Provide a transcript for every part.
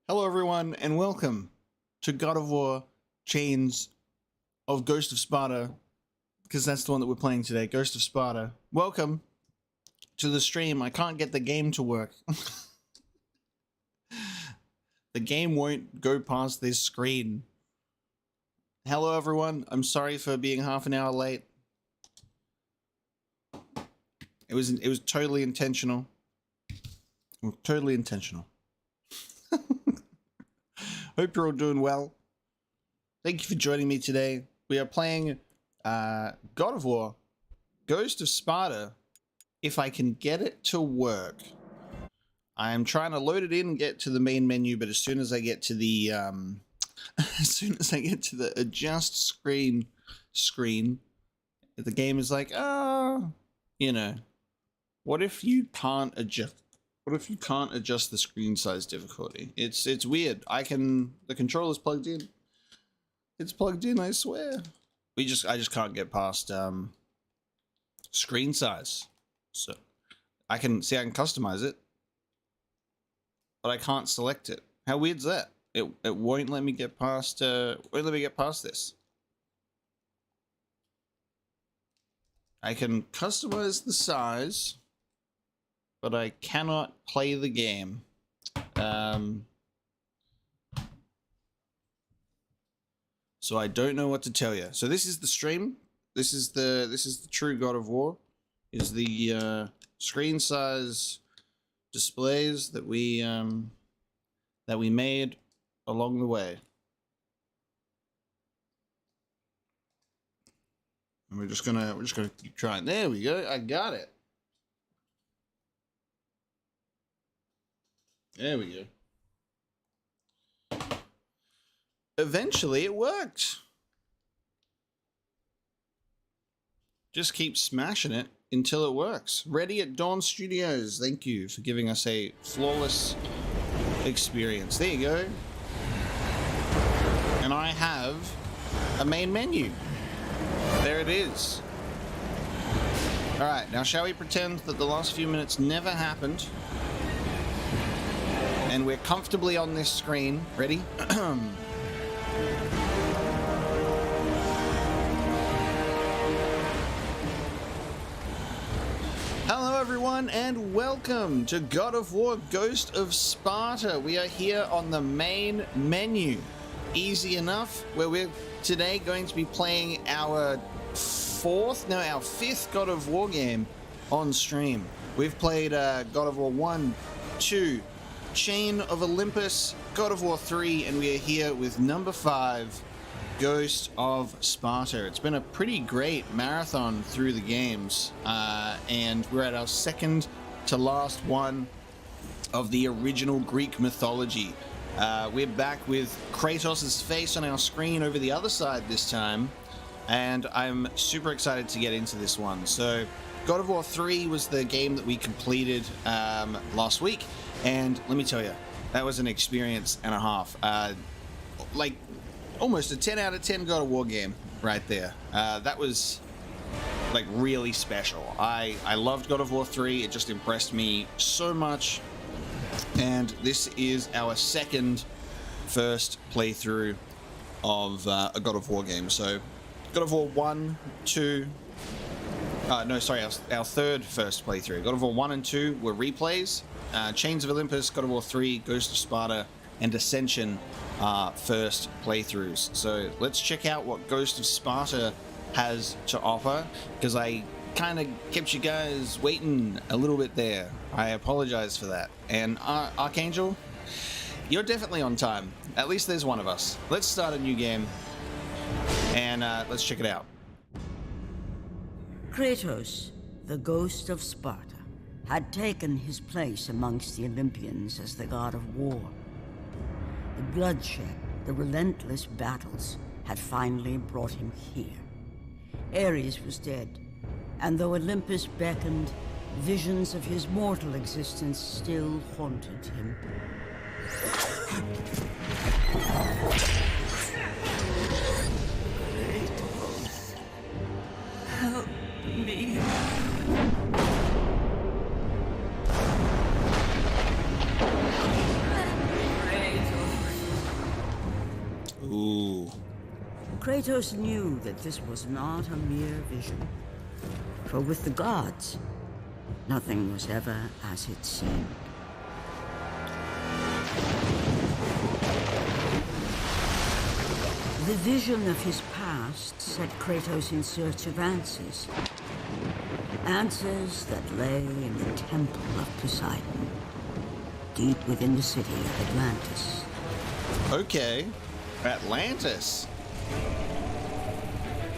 Hello everyone and welcome to God of War Chains of Ghost of Sparta, because that's the one that we're playing today, Ghost of Sparta. Welcome to the stream. I can't get the game to work. The game won't go past this screen. Hello everyone, I'm sorry for being half an hour late. It was totally intentional. Totally intentional. Hope you're all doing well. Thank you for joining me today. We are playing God of War, Ghost of Sparta, if I can get it to work. I am trying to load it in and get to the main menu, but as soon as I get to the adjust screen, the game is like, you know, what if you can't adjust? What if you can't adjust the screen size difficulty? It's weird. The controller's plugged in. It's plugged in, I swear. I just can't get past screen size. So I can customize it, but I can't select it. How weird's that? It won't let me get past this. I can customize the size, but I cannot play the game. So I don't know what to tell you. So this is the stream. This is the true God of War. Is the screen size displays that we made along the way. And we're just gonna keep trying. There we go. I got it. There we go. Eventually it worked. Just keep smashing it until it works. Ready at Dawn Studios. Thank you for giving us a flawless experience. There you go. And I have a main menu. There it is. All right, now shall we pretend that the last few minutes never happened? And we're comfortably on this screen. Ready? Hello everyone and welcome to God of War Ghost of Sparta. We are here on the main menu. Easy enough, where we're today going to be playing our fifth God of War game on stream. We've played God of War 1, 2, Chain of Olympus, God of War 3, and we are here with number 5, Ghost of Sparta. It's been a pretty great marathon through the games, and we're at our second to last one of the original Greek mythology. We're back with Kratos' face on our screen over the other side this time, and I'm super excited to get into this one. So God of War 3 was the game that we completed last week. And let me tell you, that was an experience and a half. Like, almost a 10 out of 10 God of War game right there. That was, like, really special. I loved God of War 3. It just impressed me so much. And this is our first playthrough of a God of War game. So, God of War 1, 2... our third first playthrough. God of War 1 and 2 were replays. Chains of Olympus, God of War 3, Ghost of Sparta, and Ascension are first playthroughs. So let's check out what Ghost of Sparta has to offer, because I kind of kept you guys waiting a little bit there. I apologize for that. And Archangel, you're definitely on time. At least there's one of us. Let's start a new game, and let's check it out. Kratos, the Ghost of Sparta, had taken his place amongst the Olympians as the god of war. The bloodshed, the relentless battles, had finally brought him here. Ares was dead, and though Olympus beckoned, visions of his mortal existence still haunted him. Kratos, help me. Kratos. Kratos knew that this was not a mere vision. For with the gods, nothing was ever as it seemed. The vision of his past set Kratos in search of answers. Answers that lay in the temple of Poseidon, deep within the city of Atlantis. Okay. Atlantis.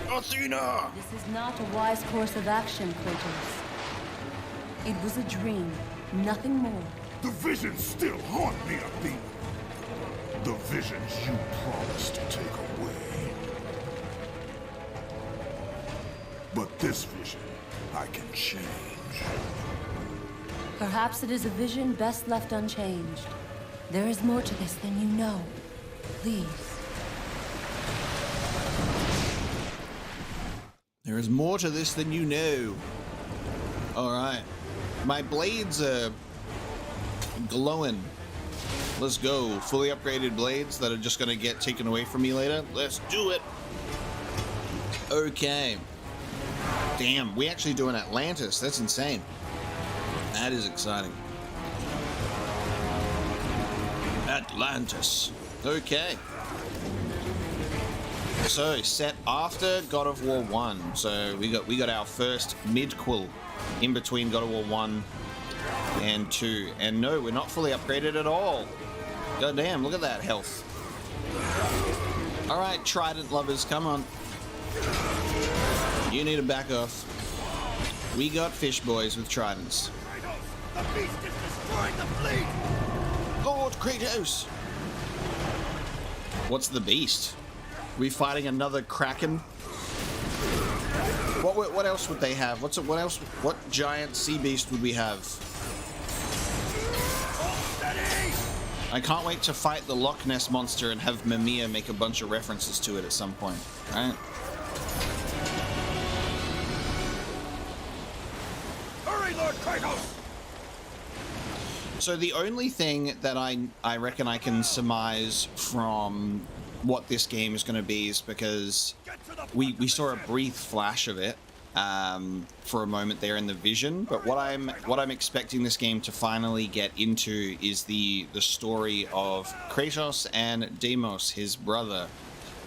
Athena! This is not a wise course of action, Kratos. It was a dream, nothing more. The visions still haunt me, Athena. The visions you promised to take away. But this vision, I can change. Perhaps it is a vision best left unchanged. There is more to this than you know. Please. There is more to this than you know. Alright. My blades are glowing. Let's go. Fully upgraded blades that are just going to get taken away from me later. Let's do it. Okay. Damn, we actually do an Atlantis. That's insane. That is exciting. Atlantis. Okay. So, set after God of War 1. So, we got our first midquel in between God of War 1 and 2. And no, we're not fully upgraded at all. God damn, look at that health. Alright, Trident lovers, come on. You need to back off. We got fish boys with tridents. The beast is destroying the fleet! Lord Kratos! What's the beast? We fighting another Kraken? What else would they have? What else? What giant sea beast would we have? I can't wait to fight the Loch Ness monster and have Mimir make a bunch of references to it at some point. Right? Hurry, Lord Kratos! So the only thing that I reckon I can surmise from what this game is going to be is because we saw a brief flash of it for a moment there in the vision, but what I'm expecting this game to finally get into is the story of Kratos and Deimos, his brother.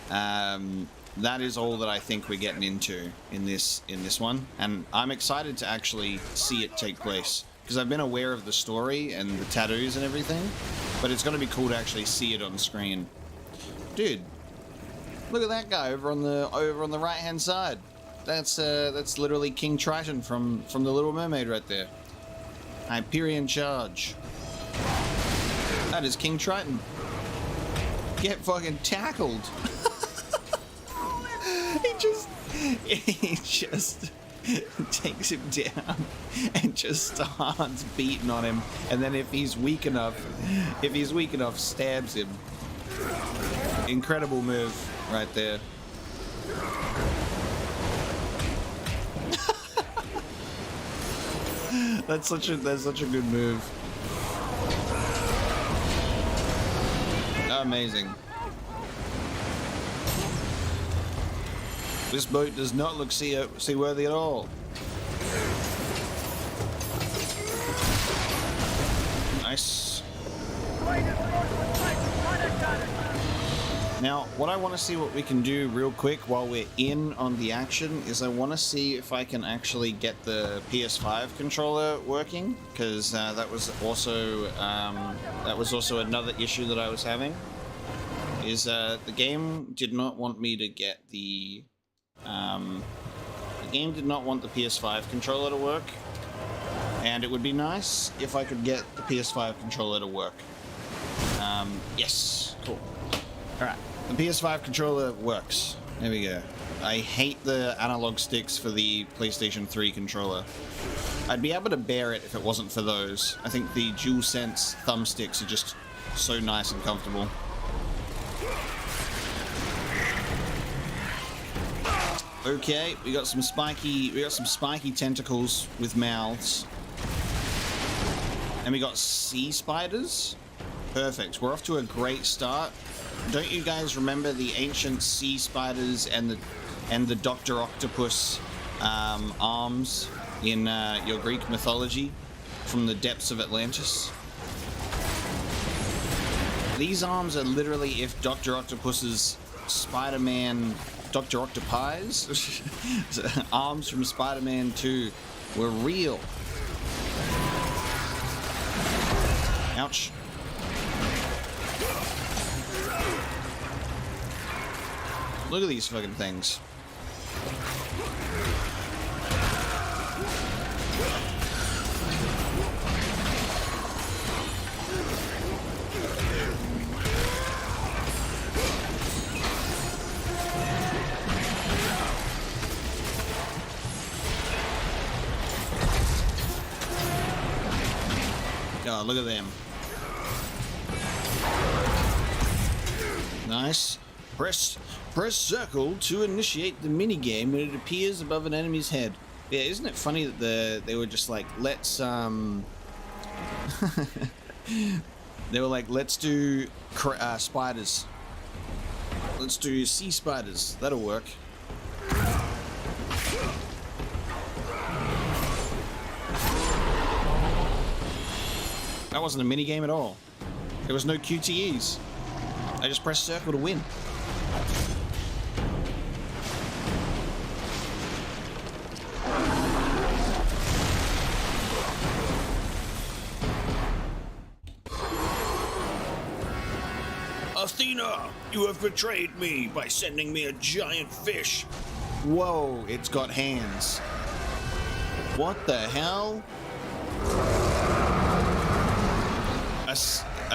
That is all that I think we're getting into in this one, and I'm excited to actually see it take place because I've been aware of the story and the tattoos and everything, but it's going to be cool to actually see it on screen. Dude, look at that guy over on the right hand side. That's literally King Triton from the Little Mermaid right there. Hyperion Charge. That is King Triton. Get fucking tackled. he just takes him down and just starts beating on him, and then if he's weak enough, stabs him. Incredible move right there. That's such a good move. Amazing. This boat does not look seaworthy at all. Nice. Now, what I want to see what we can do real quick while we're in on the action is I want to see if I can actually get the PS5 controller working, because that was also another issue that I was having. Is the game did not want me to get the game did not want the PS5 controller to work, and it would be nice if I could get the PS5 controller to work. Yes, cool. All right. The PS5 controller works. There we go. I hate the analog sticks for the PlayStation 3 controller. I'd be able to bear it if it wasn't for those. I think the DualSense thumbsticks are just so nice and comfortable. Okay, we got some spiky tentacles with mouths. And we got sea spiders. Perfect. We're off to a great start. Don't you guys remember the ancient sea spiders and the Dr. Octopus arms in your Greek mythology from the depths of Atlantis? These arms are literally if Dr. Octopus's Spider-Man, Dr. Octopi's arms from Spider-Man 2 were real. Ouch. Look at these fucking things. Oh, look at them. Nice. Press circle to initiate the minigame when it appears above an enemy's head. Yeah, isn't it funny that they were just like, let's they were like, let's do spiders. Let's do sea spiders. That'll work. That wasn't a minigame at all. There was no QTEs. I just pressed circle to win. Athena, you have betrayed me by sending me a giant fish. Whoa, it's got hands. What the hell? A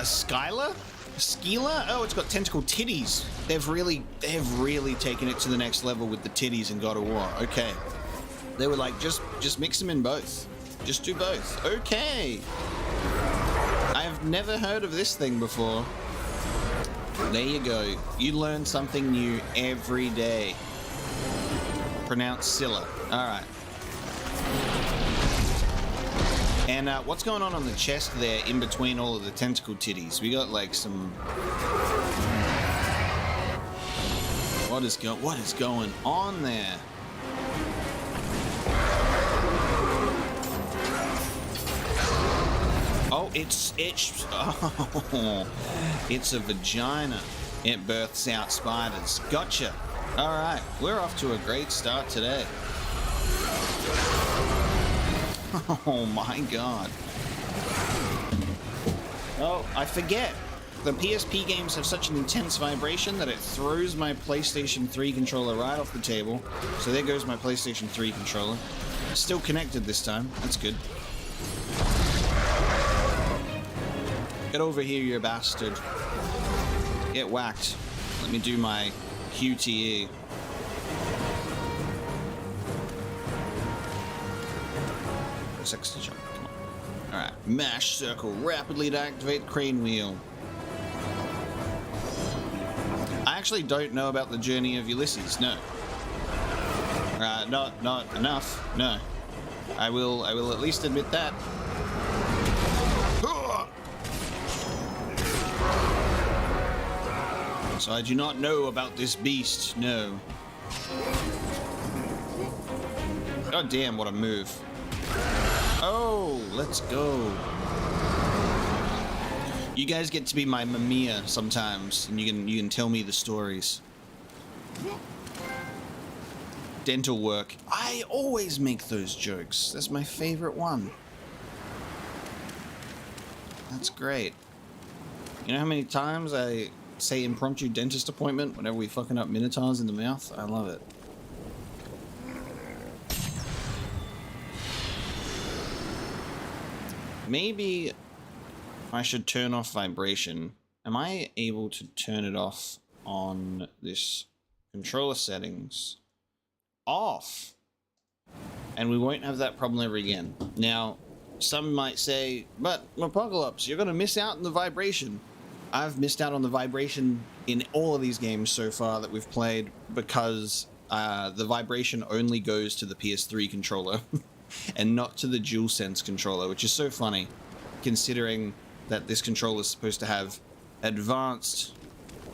Skyla? Skeela? Oh, it's got tentacle titties. They've really taken it to the next level with the titties in God of War. Okay. They were like, just mix them in both. Just do both. Okay. I've never heard of this thing before. There you go. You learn something new every day. Pronounced Scylla. Alright. And what's going on the chest there in between all of the tentacle titties? We got like some... What is going on there? Oh, it's oh, it's a vagina. It births out spiders. Gotcha. All right, we're off to a great start today. Oh my god. Oh, I forget. The PSP games have such an intense vibration that it throws my PlayStation 3 controller right off the table. So there goes my PlayStation 3 controller. Still connected this time. That's good. Get over here, you bastard. Get whacked. Let me do my QTE. Sexy jump. Come on. Alright. Mash circle. Rapidly to activate crane wheel. I actually don't know about the journey of Ulysses. No. Not enough. No. I will at least admit that. So I do not know about this beast. No. God damn, what a move. Oh, let's go. You guys get to be my Mamiya sometimes, and you can tell me the stories. Dental work. I always make those jokes. That's my favorite one. That's great. You know how many times I say impromptu dentist appointment whenever we fucking up minotaurs in the mouth? I love it. Maybe I should turn off vibration. Am I able to turn it off on this controller settings? Off. And we won't have that problem ever again. Now, some might say, but Apocalypse, you're going to miss out on the vibration. I've missed out on the vibration in all of these games so far that we've played because the vibration only goes to the PS3 controller and not to the DualSense controller, which is so funny considering that this controller is supposed to have advanced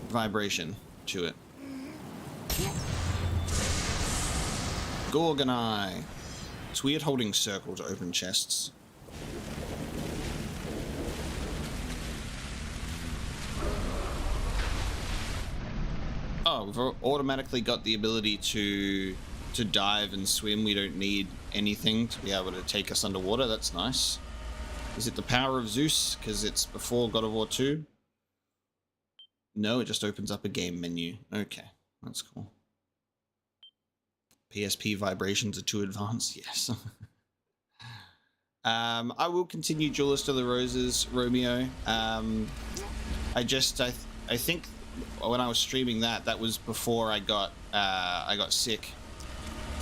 vibration to it. Gorgonite. It's weird holding circle to open chests. Oh, we've automatically got the ability to dive and swim. We don't need anything to be able to take us underwater. That's nice. Is it the power of Zeus? Because it's before God of War 2? No, it just opens up a game menu. Okay, that's cool. PSP vibrations are too advanced. Yes. I will continue Duelist of the Roses, Romeo. I think when I was streaming that was before I got sick,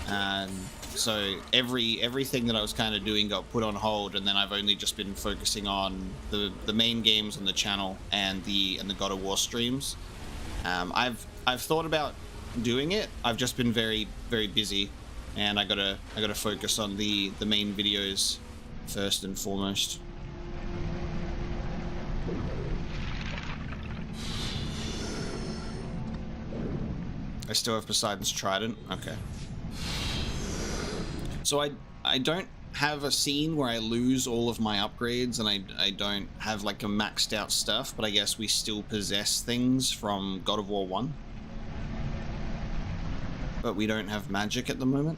and so everything that I was kind of doing got put on hold, and then I've only just been focusing on the main games on the channel and the God of War streams. I've thought about doing it. I've just been very busy, and I gotta focus on the main videos first and foremost. I still have Poseidon's Trident. Okay. So I don't have a scene where I lose all of my upgrades, and I don't have like a maxed out stuff, but I guess we still possess things from God of War 1. But we don't have magic at the moment.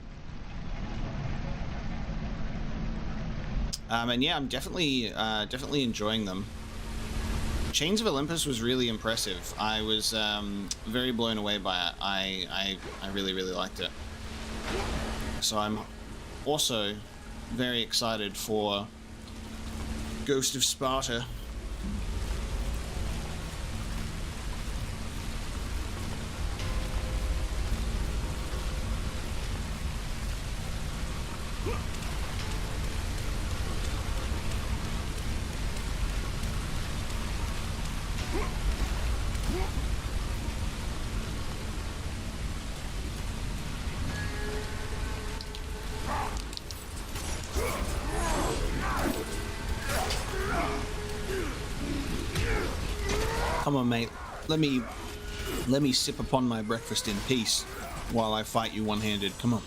And yeah, I'm definitely enjoying them. Chains of Olympus was really impressive. I was very blown away by it. I really liked it. So I'm also very excited for Ghost of Sparta. Come on, mate. Let me sip upon my breakfast in peace while I fight you one-handed. Come on.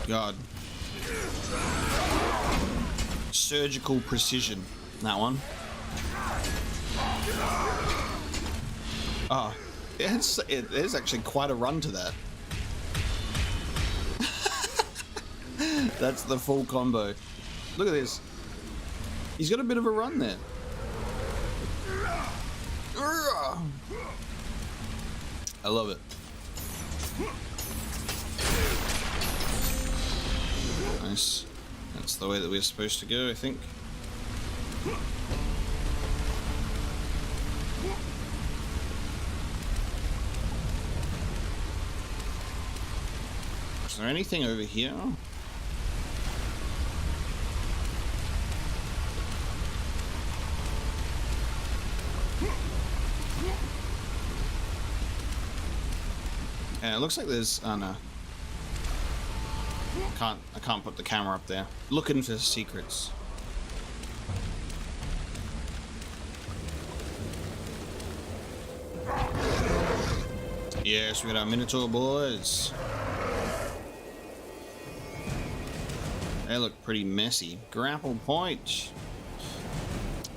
God. Surgical precision. That one. Oh, there's actually quite a run to that. That's the full combo. Look at this. He's got a bit of a run there. I love it. Nice. That's the way that we're supposed to go, I think. Is there anything over here? Yeah, it looks like there's... Oh no. I can't put the camera up there. Looking for secrets. Yes, we got our Minotaur boys. They look pretty messy. Grapple point.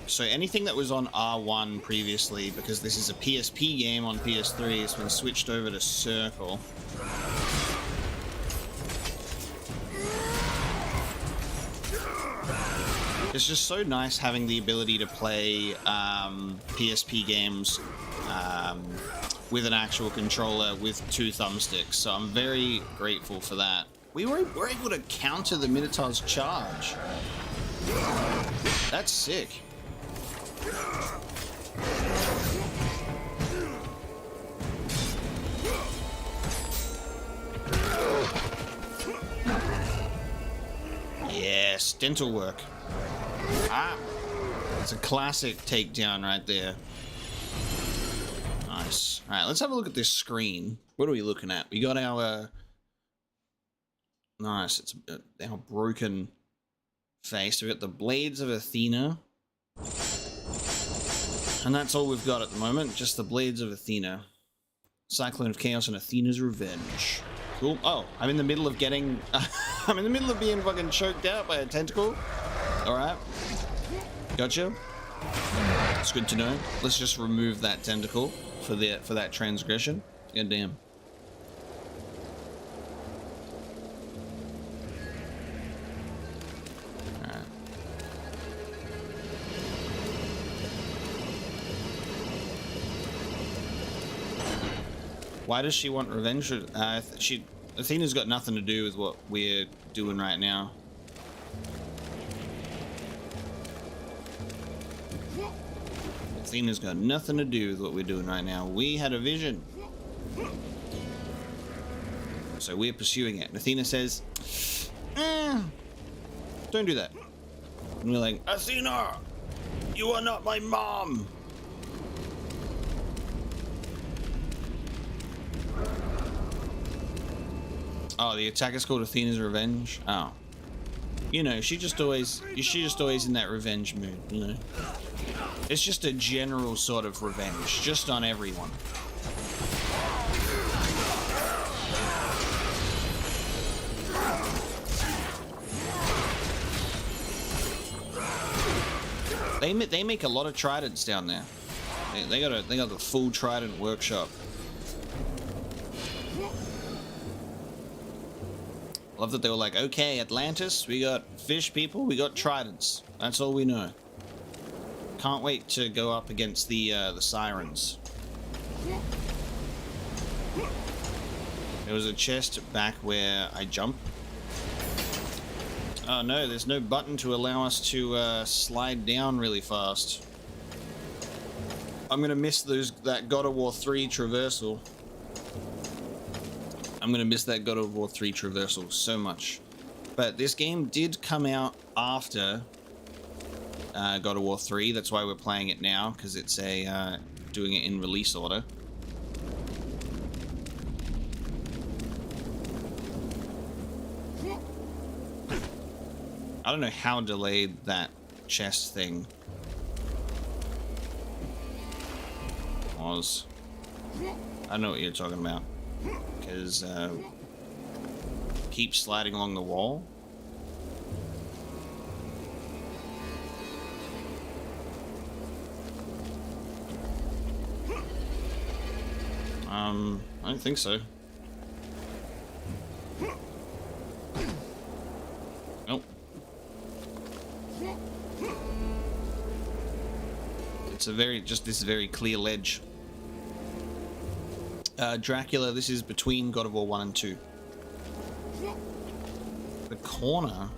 So anything that was on R1 previously, because this is a PSP game on PS3, has been switched over to circle. It's just so nice having the ability to play PSP games with an actual controller with two thumbsticks, so I'm very grateful for that. We were able to counter the Minotaur's charge. That's sick. Yes, dental work. Ah, it's a classic takedown right there. Nice. All right, let's have a look at this screen. What are we looking at? We got our Nice. It's our broken face. We've got the Blades of Athena. And that's all we've got at the moment. Just the Blades of Athena. Cyclone of Chaos and Athena's Revenge. Cool. Oh, I'm in the middle of getting... I'm in the middle of being fucking choked out by a tentacle. Alright. Gotcha. It's good to know. Let's just remove that tentacle for that transgression. God damn. Alright. Why does she want revenge? Athena's got nothing to do with what we're doing right now. Athena's got nothing to do with what we're doing right now. We had a vision. So we're pursuing it. And Athena says, don't do that. And we're like, Athena, you are not my mom. Oh, the attack is called Athena's Revenge. Oh. You know, she's just always in that revenge mood, you know. It's just a general sort of revenge, just on everyone. They make a lot of tridents down there. They got the full trident workshop. Love that they were like, okay, Atlantis, we got fish people, we got tridents. That's all we know. Can't wait to go up against the sirens. There was a chest back where I jumped. Oh no, there's no button to allow us to slide down really fast. I'm gonna miss that God of War 3 traversal. I'm gonna miss that God of War 3 traversal so much. But this game did come out after God of War 3. That's why we're playing it now, because it's doing it in release order. I don't know how delayed that chest thing was. I know what you're talking about. Because keep sliding along the wall. I don't think so. Nope. It's just this very clear ledge. Dracula, this is between God of War 1 and 2. The corner?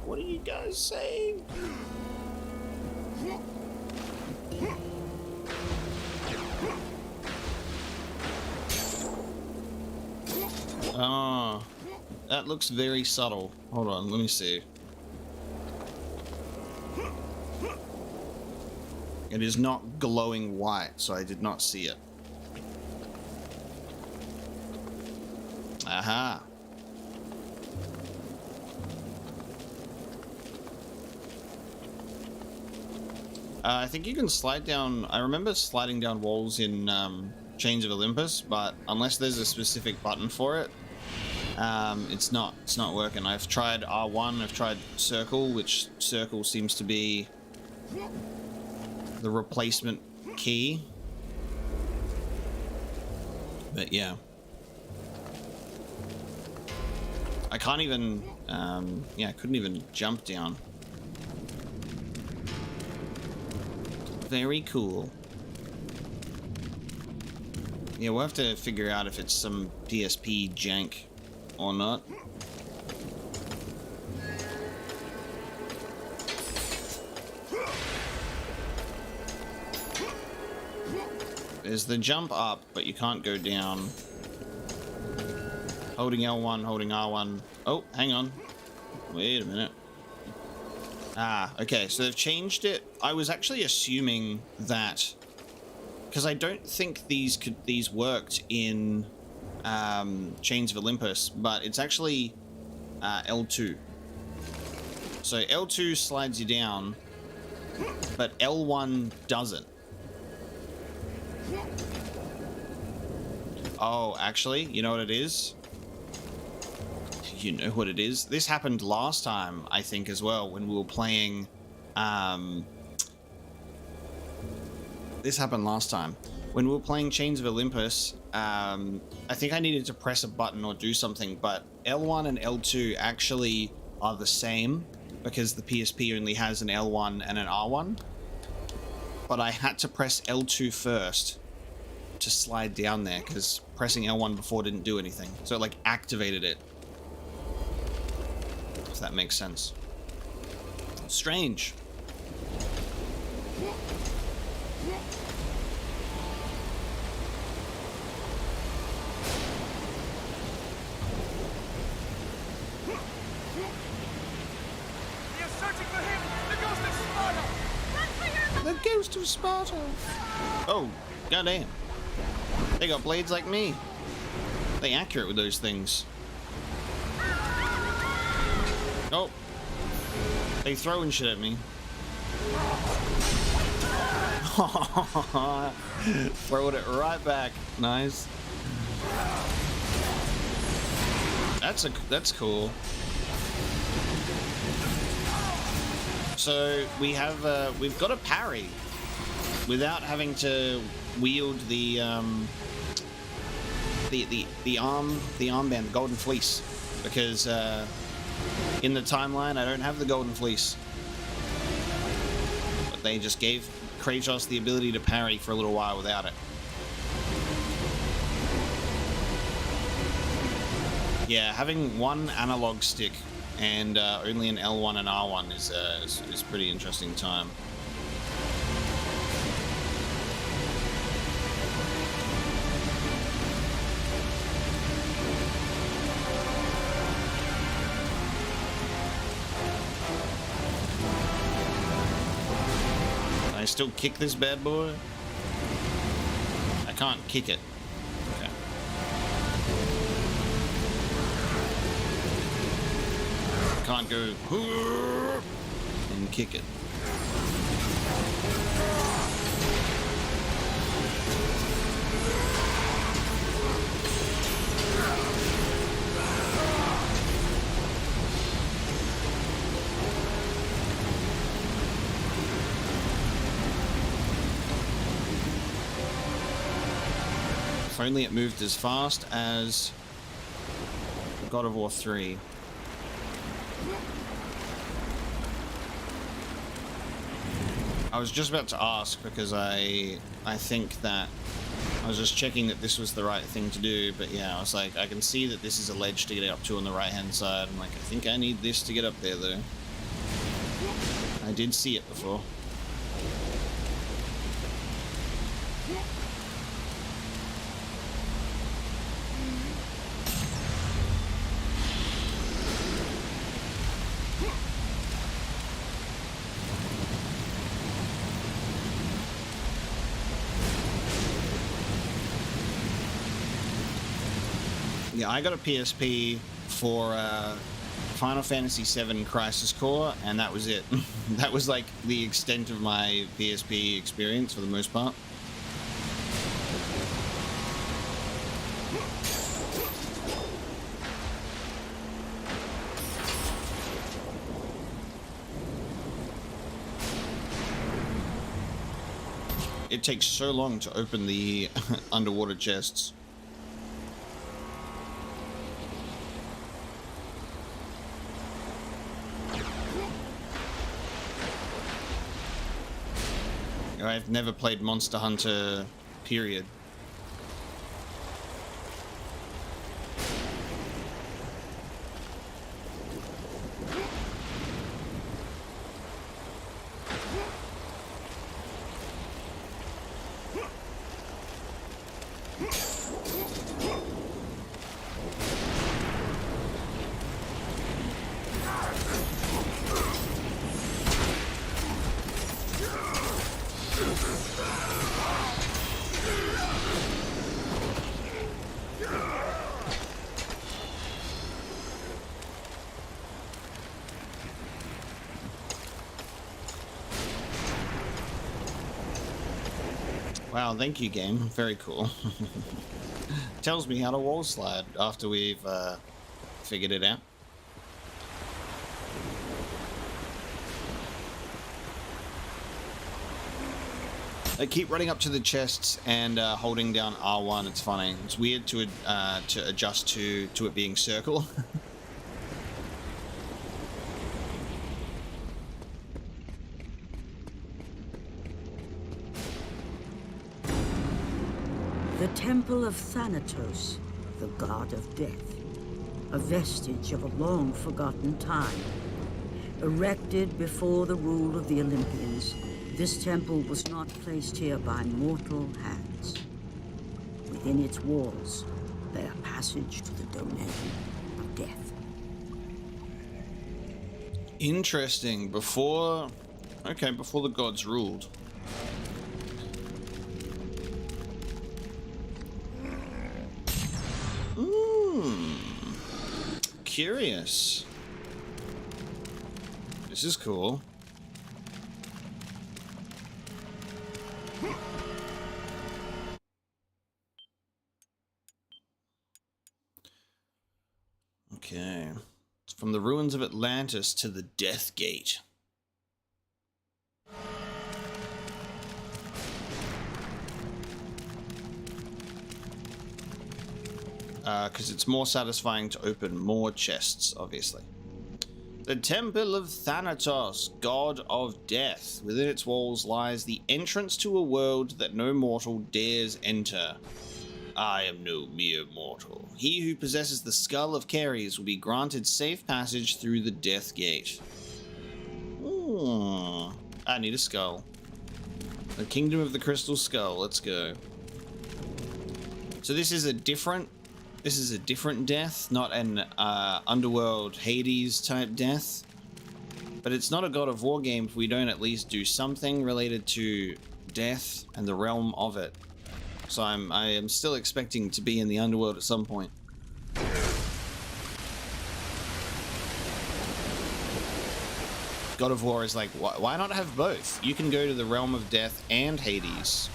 What are you guys saying? Oh, that looks very subtle. Hold on, let me see. It is not glowing white, so I did not see it. Aha. I think you can slide down... I remember sliding down walls in Chains of Olympus, but unless there's a specific button for it, it's not working. I've tried R1, I've tried circle, which circle seems to be the replacement key. But yeah. I can't even, yeah, I couldn't even jump down. Very cool. Yeah, we'll have to figure out if it's some PSP jank or not. There's the jump up, but you can't go down. Holding L1, holding R1. Oh, hang on. Wait a minute. Ah, okay, so they've changed it. I was actually assuming that... Because I don't think these worked in Chains of Olympus, but it's actually L2. So L2 slides you down, but L1 doesn't. Oh, actually, you know what it is? You know what it is? This happened last time, I think, as well, when we were playing... This happened last time. When we were playing Chains of Olympus, I think I needed to press a button or do something, but L1 and L2 actually are the same, because the PSP only has an L1 and an R1. But I had to press L2 first to slide down there, because pressing L1 before didn't do anything. So it, like, activated it. If that makes sense. Strange. The ghost of Sparta! Oh, goddamn. They got blades like me. They accurate with those things. Oh. They throwing shit at me. Throwing it right back. Nice. That's cool. So we have we've got a parry without having to wield the armband, the golden fleece, because in the timeline I don't have the golden fleece. But they just gave Kratos the ability to parry for a little while without it. Yeah, having one analog stick and only an L1 and R1 is pretty interesting time. Can I still kick this bad boy? I can't kick it. Okay. Can't go and kick it. If only it moved as fast as God of War 3. I was just about to ask because I think that I was just checking that this was the right thing to do, but yeah, I was like, I can see that this is a ledge to get up to on the right hand side. I'm like, I think I need this to get up there though. I did see it before. Yeah, I got a PSP for Final Fantasy VII Crisis Core, and that was it. That was like the extent of my PSP experience for the most part. It takes so long to open the underwater chests. I've never played Monster Hunter, period. Wow, thank you, game. Very cool. Tells me how to wall slide after we've figured it out. I keep running up to the chests and holding down R1. It's funny. It's weird to adjust to it being circle. The Temple of Thanatos, the god of death, a vestige of a long-forgotten time. Erected before the rule of the Olympians, this temple was not placed here by mortal hands. Within its walls lay a passage to the domain of death. Interesting. Before the gods ruled. Curious. This is cool. Okay. It's from the ruins of Atlantis to the Death Gate. Because it's more satisfying to open more chests, obviously. The Temple of Thanatos, god of death. Within its walls lies the entrance to a world that no mortal dares enter. I am no mere mortal. He who possesses the skull of Ceres will be granted safe passage through the Death Gate. Ooh, I need a skull. The Kingdom of the Crystal Skull. Let's go. So this is a different death, not an underworld Hades type death. But it's not a God of War game if we don't at least do something related to death and the realm of it. So I am still expecting to be in the underworld at some point. God of War is like, why not have both? You can go to the realm of death and Hades.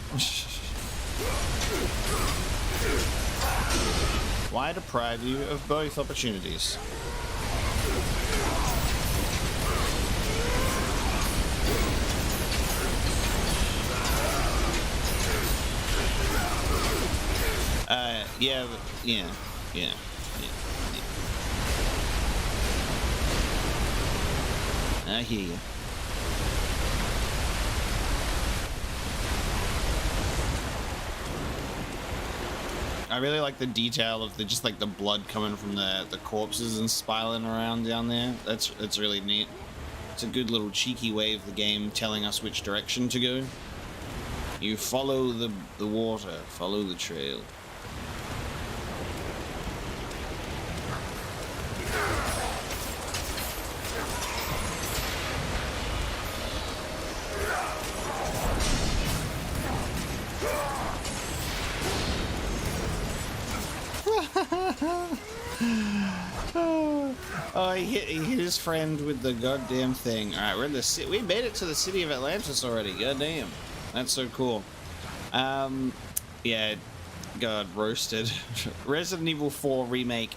Why deprive you of both opportunities? Yeah. I hear you. I really like the detail of just like the blood coming from the corpses and spiraling around down there. That's really neat. It's a good little cheeky way of the game telling us which direction to go. You follow the water, follow the trail. Oh, he hit his friend with the goddamn thing. All right, we're in the city. We made it to the city of Atlantis already. Goddamn, that's so cool. Yeah, God, roasted. Resident Evil 4 Remake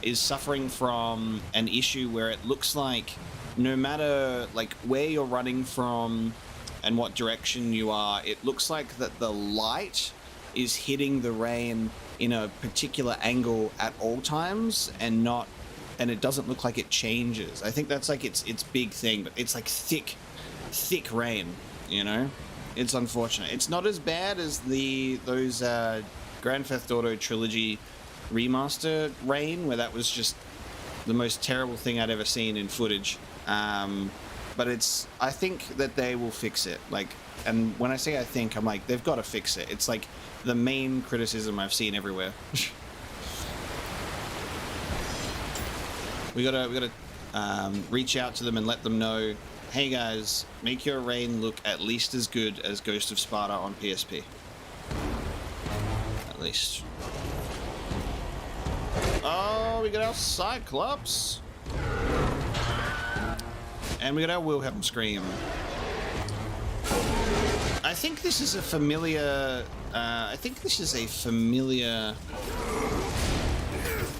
is suffering from an issue where it looks like no matter like where you're running from and what direction you are, it looks like that the light is hitting the rain in a particular angle at all times and it doesn't look like it changes. I think that's like its big thing, but it's like thick rain, you know? It's unfortunate. It's not as bad as those Grand Theft Auto trilogy remaster rain, where that was just the most terrible thing I'd ever seen in footage. But I think that they will fix it. Like, and when I say I think, I'm like, they've got to fix it. It's like the main criticism I've seen everywhere. we gotta reach out to them and let them know, hey guys, make your rain look at least as good as Ghost of Sparta on PSP. At least. Oh, we got our Cyclops. And we got our Wilhelm Scream. I think this is a familiar. I think this is a familiar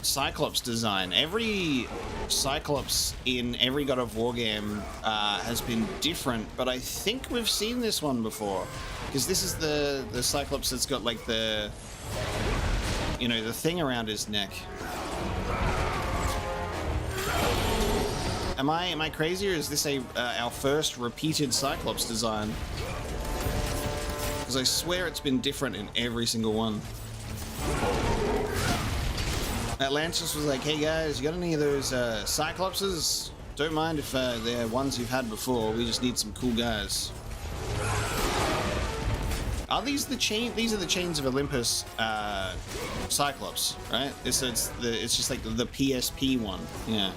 Cyclops design. Every Cyclops in every God of War game has been different, but I think we've seen this one before, because this is the Cyclops that's got like the, you know, the thing around his neck. Am I crazy, or is this our first repeated Cyclops design? Because I swear it's been different in every single one. Atlantis was like, hey guys, you got any of those Cyclopses? Don't mind if they're ones you've had before, we just need some cool guys. Are these the chain? These are the Chains of Olympus Cyclops, right? It's just like the PSP one, yeah.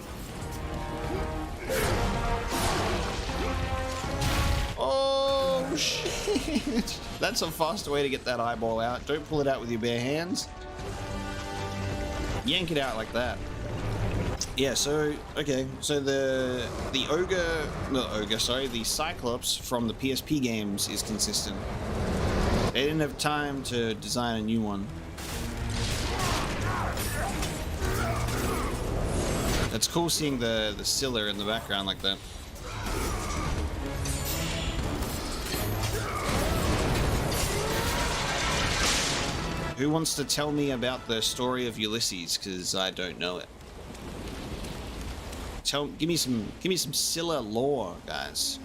Oh shit! That's a faster way to get that eyeball out. Don't pull it out with your bare hands. Yank it out like that. Yeah, so okay, so the Cyclops from the PSP games is consistent. They didn't have time to design a new one. It's cool seeing the Scylla in the background like that. Who wants to tell me about the story of Ulysses? Because I don't know it. Give me some Scylla lore, guys.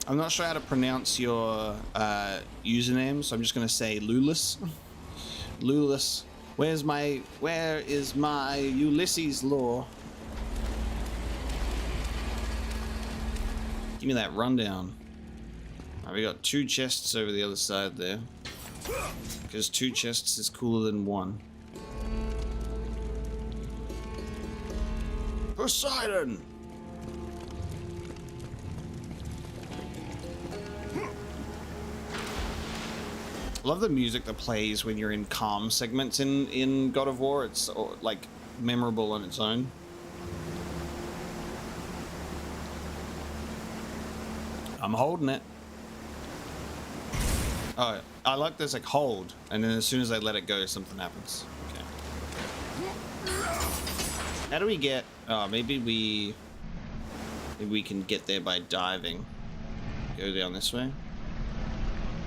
I'm not sure how to pronounce your username, so I'm just gonna say Lulus. Lulus, where is my Ulysses lore? Give me that rundown. Right, we got 2 chests over the other side there, because 2 chests is cooler than 1. Poseidon! I love the music that plays when you're in calm segments in God of War. It's like memorable on its own. I'm holding it. Oh, I like this, like, hold, and then as soon as I let it go, something happens. Okay. How do we get... Oh, maybe we can get there by diving. Go down this way.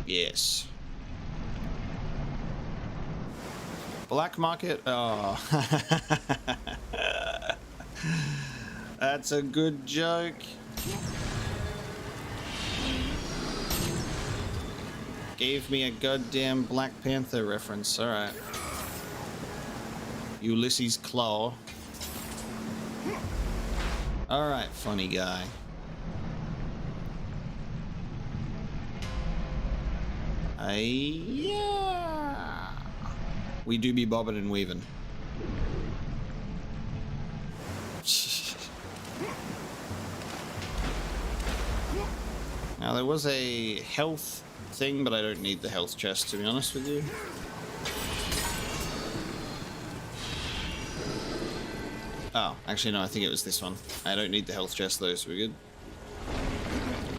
Yes. Black market? Oh. That's a good joke. Gave me a goddamn Black Panther reference. Alright. Ulysses Claw. Alright, funny guy. Yeah. We do be bobbing and weaving. Now there was a health thing, but I don't need the health chest, to be honest with you. Oh, actually no, I think it was this one. I don't need the health chest though, so we're good.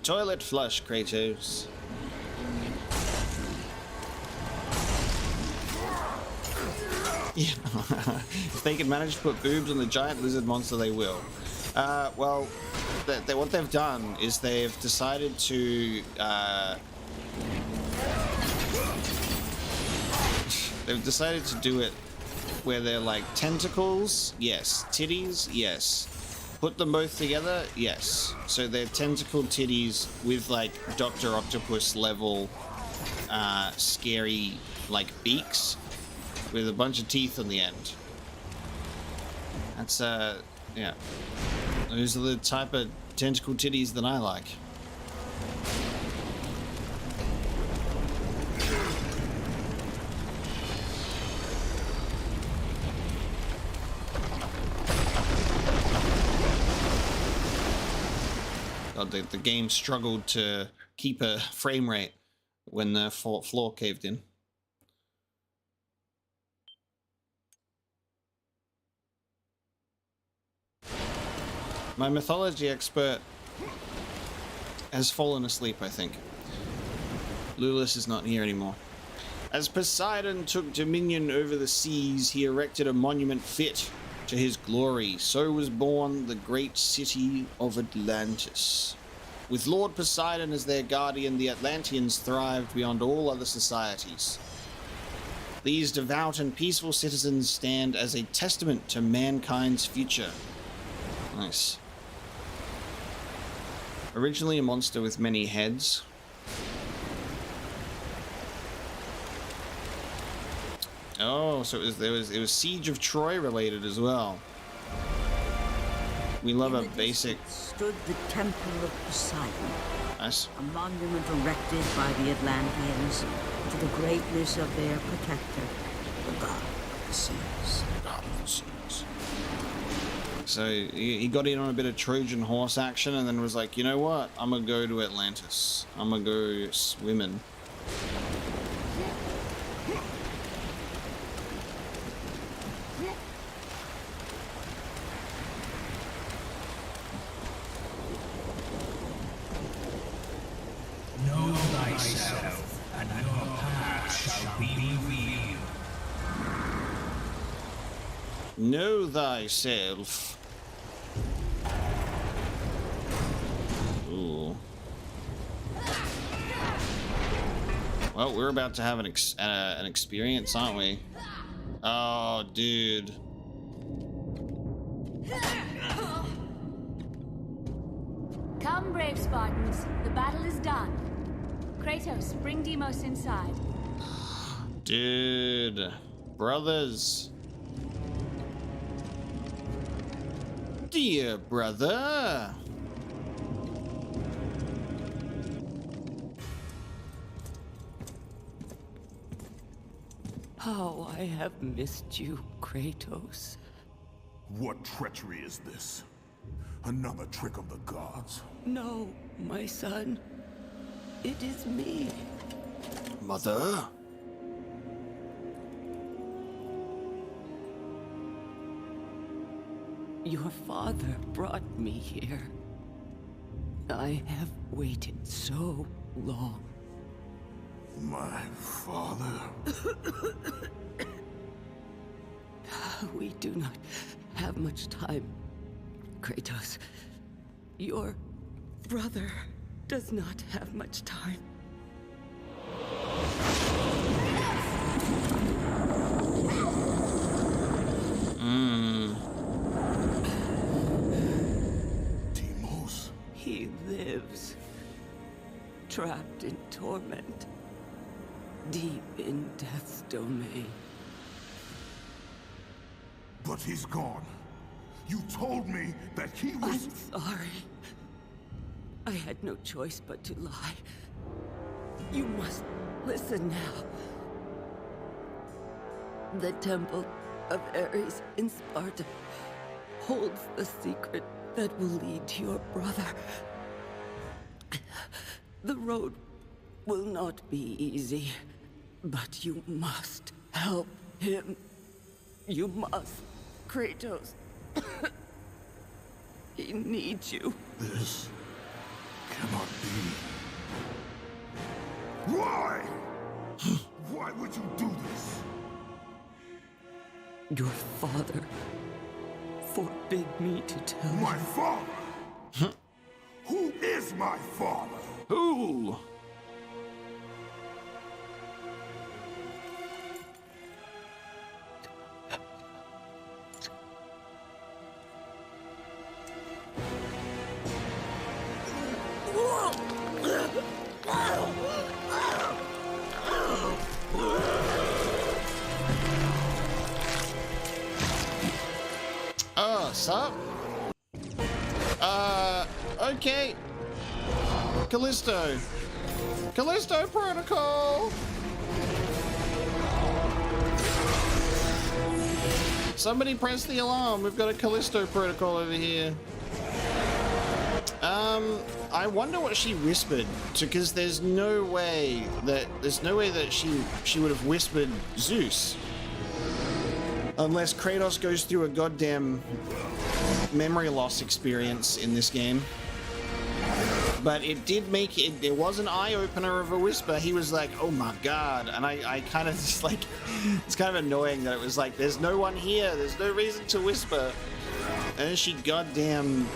Toilet flush, Kratos. Yeah. If they can manage to put boobs on the giant lizard monster, they will. Well, what they've done is they've decided to do it where they're like tentacles, yes. Titties, yes. Put them both together, yes. So they're tentacled titties with like Dr. Octopus level scary like beaks with a bunch of teeth on the end. That's yeah. Those are the type of tentacle titties that I like. God, the game struggled to keep a frame rate when the floor caved in. My mythology expert has fallen asleep, I think. Lulis is not here anymore. As Poseidon took dominion over the seas, he erected a monument fit to his glory. So was born the great city of Atlantis. With Lord Poseidon as their guardian, the Atlanteans thrived beyond all other societies. These devout and peaceful citizens stand as a testament to mankind's future. Nice. Originally a monster with many heads. Oh, so it was Siege of Troy related as well. We love a basic. Stood the Temple of Poseidon. Nice. A monument erected by the Atlanteans to the greatness of their protector, the god of the seas. God of the seas. So he got in on a bit of Trojan horse action and then was like, you know what? I'm gonna go to Atlantis. I'm gonna go swimming. Know thyself, and your path shall be revealed. Know thyself. Ooh. Well, we're about to have an experience, aren't we? Oh, dude. Come, brave Spartans. The battle is done. Kratos, bring Deimos inside. Dude. Brothers. Dear brother. How I have missed you, Kratos. What treachery is this? Another trick of the gods? No, my son. It is me. Mother? Your father brought me here. I have waited so long. My father? We do not have much time, Kratos. Your brother does not have much time. Deimos? He lives, trapped in torment, deep in death's domain. But he's gone. You told me that he was... I'm sorry. I had no choice but to lie. You must listen now. The Temple of Ares in Sparta holds the secret that will lead to your brother. The road will not be easy, but you must help him. You must, Kratos. He needs you. This cannot be. Why? Why would you do this? Your father forbid me to tell My you. father? Who is my father? Who? Sup? Okay. Callisto. Callisto Protocol! Somebody press the alarm. We've got a Callisto Protocol over here. I wonder what she whispered, because there's no way that she would have whispered Zeus. Unless Kratos goes through a goddamn memory loss experience in this game. But it did make it, there was an eye-opener of a whisper. He was like, oh my god. And I kind of just like, it's kind of annoying that it was like, there's no one here. There's no reason to whisper. And she goddamn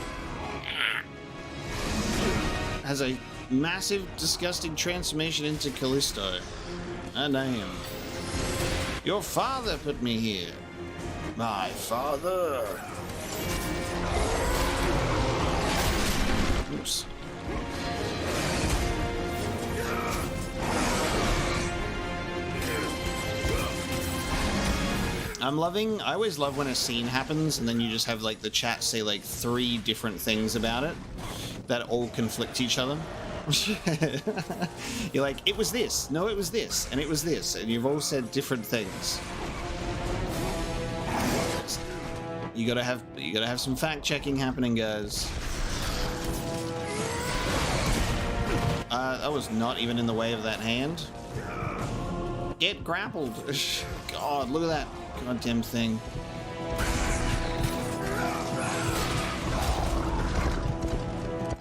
has a massive, disgusting transformation into Callisto. Ah, damn. Your father put me here. My father. Oops. I always love when a scene happens and then you just have like the chat say like 3 different things about it that all conflict each other. You're like, it was this, no it was this, and it was this, and you've all said different things. You gotta have some fact checking happening, guys. That was not even in the way of that hand. Get grappled. God, look at that goddamn thing.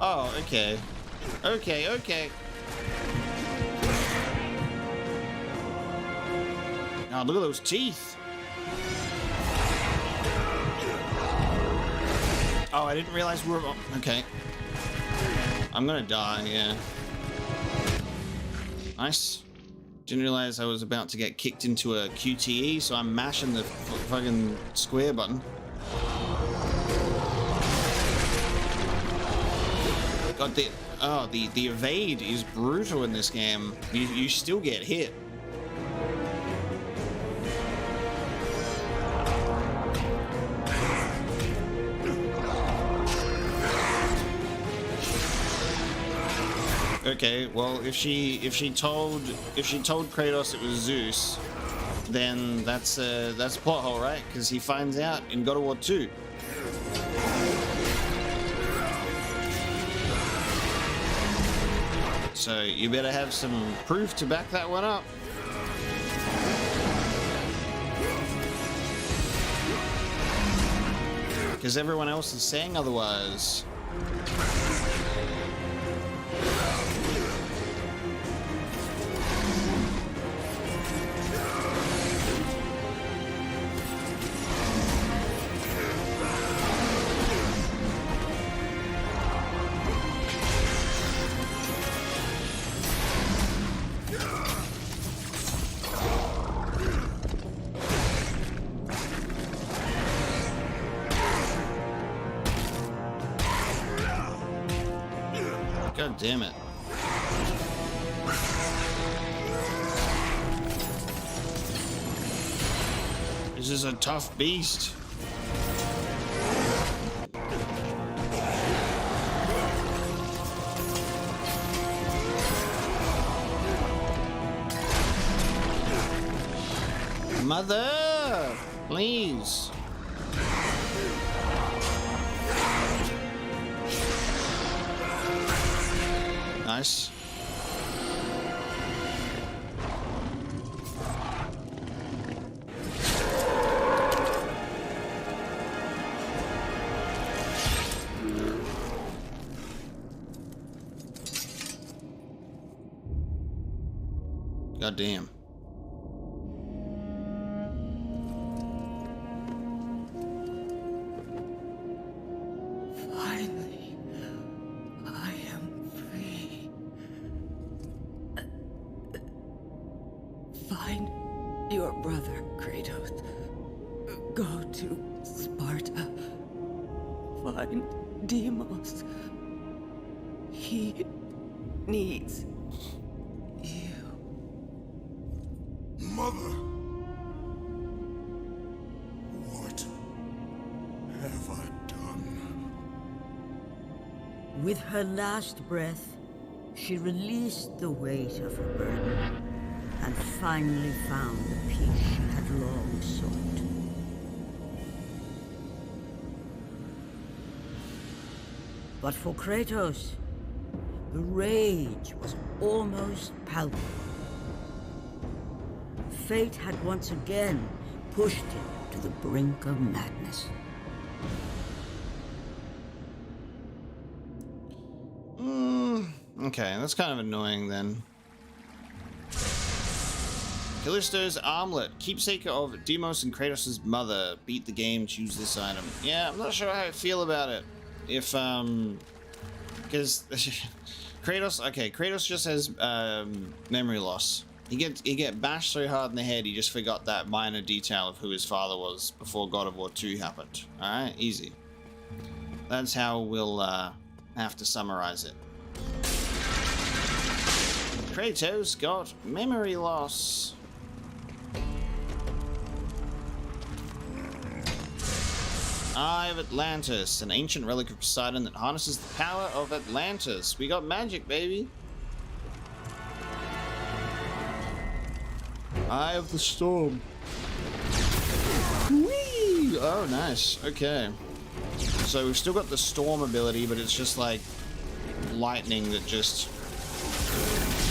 Oh, okay. Okay. Oh, look at those teeth. Oh, I didn't realize we were... Okay. I'm gonna die, yeah. Nice. Didn't realize I was about to get kicked into a QTE, so I'm mashing the fucking square button. God, the evade is brutal in this game. You still get hit. Okay, well, if she told Kratos it was Zeus, then that's a plot hole, right? Because he finds out in God of War 2. So you better have some proof to back that one up. Because everyone else is saying otherwise. God damn it. This is a tough beast. Mother, please. Nice. God damn. Finally, I am free. Find your brother, Kratos. Go to Sparta. Find Deimos. He needs you. Mother! What have I done? With her last breath, she released the weight of her burden and finally found the peace she had long sought. But for Kratos, the rage was almost palpable. Fate had once again pushed him to the brink of madness. Okay, that's kind of annoying then. Callisto's armlet, keepsake of Deimos and Kratos' mother. Beat the game, choose this item. Yeah, I'm not sure how I feel about it. If, because Kratos just has, memory loss. He get bashed so hard in the head, he just forgot that minor detail of who his father was before God of War 2 happened. Alright, easy. That's how we'll, have to summarize it. Kratos got memory loss. Eye of Atlantis, an ancient relic of Poseidon that harnesses the power of Atlantis. We got magic, baby. Eye of the Storm. Whee! Oh, nice. Okay. So we've still got the Storm ability, but it's just like lightning that just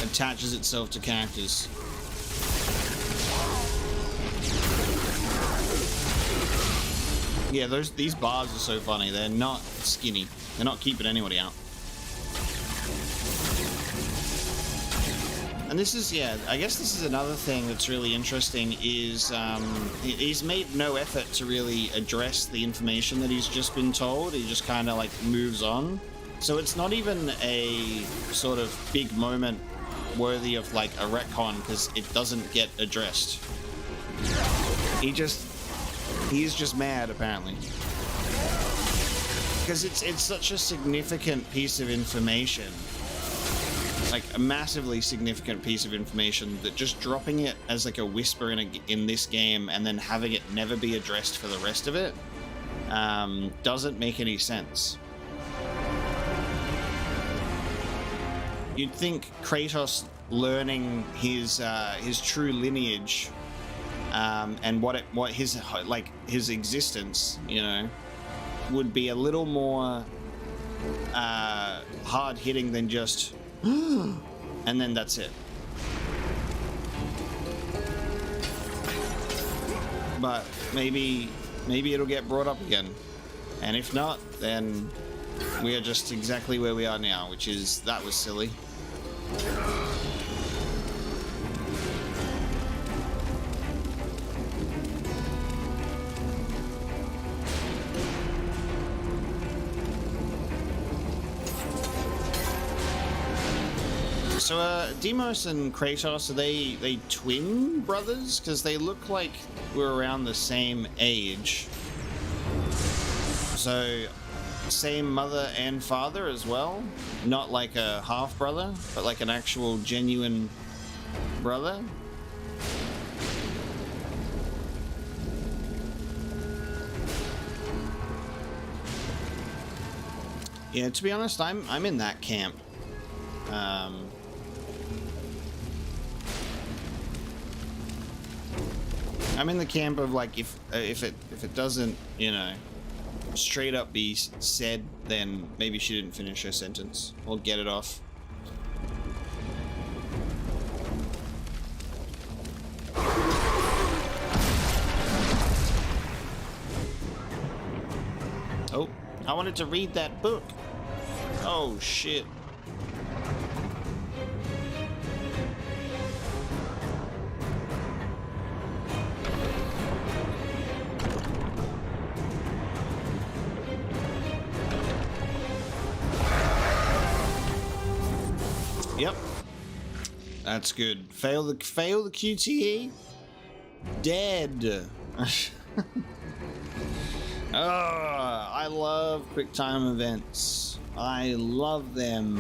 attaches itself to characters. Yeah, these bars are so funny. They're not skinny. They're not keeping anybody out. And this is, yeah, I guess this is another thing that's really interesting is he's made no effort to really address the information that he's just been told. He just kind of like moves on. So it's not even a sort of big moment worthy of like a retcon because it doesn't get addressed. He's just mad, apparently. Because it's such a significant piece of information. Like, a massively significant piece of information that just dropping it as like a whisper in this game and then having it never be addressed for the rest of it doesn't make any sense. You'd think Kratos learning his true lineage and what his existence, you know, would be a little more hard hitting than just and then that's it. But maybe it'll get brought up again, and if not, then we are just exactly where we are now, which is that was silly. So, Deimos and Kratos, are they twin brothers? Because they look like we're around the same age. So, same mother and father as well? Not like a half-brother, but like an actual genuine brother? Yeah, to be honest, I'm in that camp. I'm in the camp of like if it doesn't, you know, straight up be said, then maybe she didn't finish her sentence or get it off. Oh, I wanted to read that book. Oh shit. Yep, that's good. Fail the QTE. Dead. Oh, I love quick time events. I love them.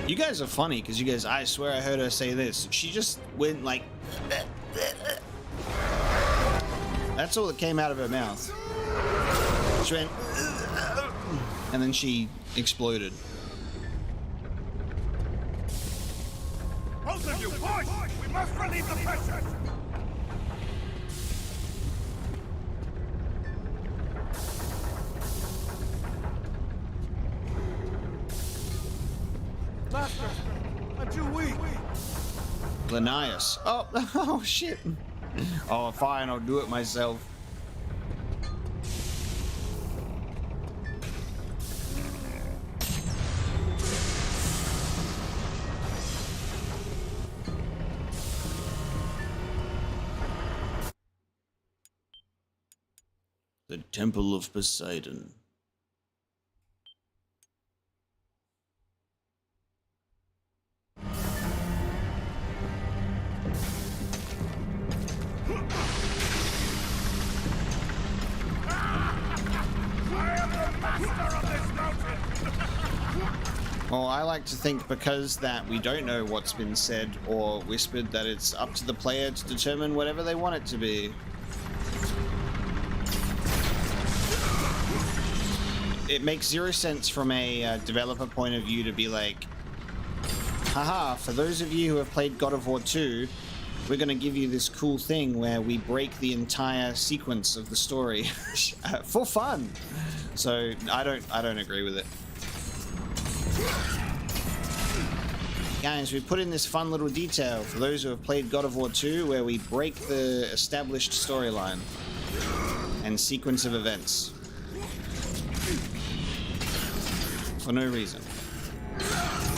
You guys are funny because you guys, I swear I heard her say this. She just went like, that's all that came out of her mouth. She went, and then she exploded. Both of you, boys! We must relieve the pressure! Master, I'm too weak. Linnaeus. Oh, oh shit. Oh, fine, I'll do it myself. The Temple of Poseidon. Well, I like to think because that we don't know what's been said or whispered, that it's up to the player to determine whatever they want it to be. It makes zero sense from a developer point of view to be like, haha, for those of you who have played God of War 2, we're going to give you this cool thing where we break the entire sequence of the story for fun. So I don't agree with it. Guys, we put in this fun little detail for those who have played God of War 2 where we break the established storyline and sequence of events for no reason.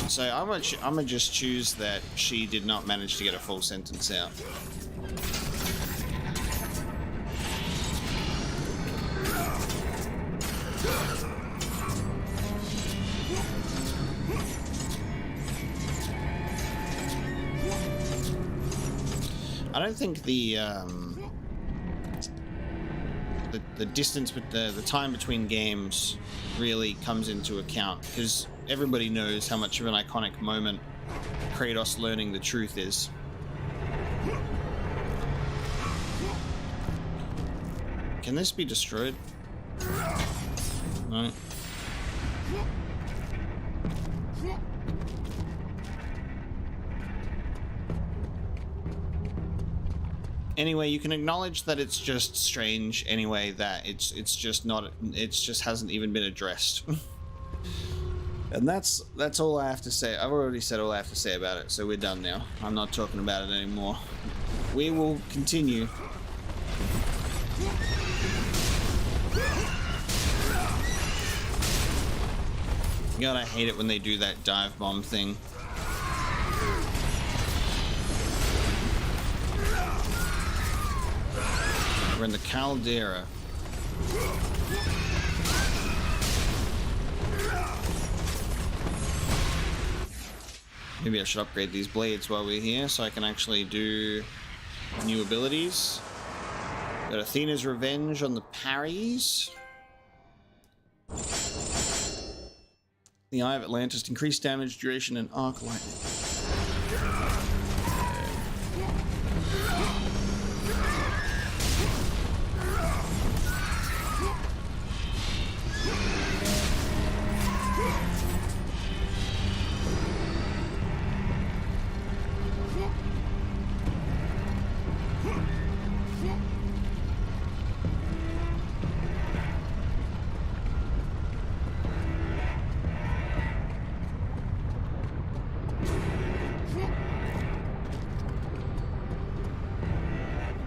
So I'm gonna just choose that she did not manage to get a full sentence out. I don't think the distance, but the time between games really comes into account, because everybody knows how much of an iconic moment Kratos learning the truth is. Can this be destroyed? No. Anyway, you can acknowledge that it's just strange anyway, that it's just not, it's just hasn't even been addressed. And that's all I have to say. I've already said all I have to say about it, so we're done now. I'm not talking about it anymore. We will continue. God, I hate it when they do that dive bomb thing. We're in the caldera. Maybe I should upgrade these blades while we're here so I can actually do new abilities. Got Athena's Revenge on the parries. The Eye of Atlantis, increased damage, duration, and arc lightning.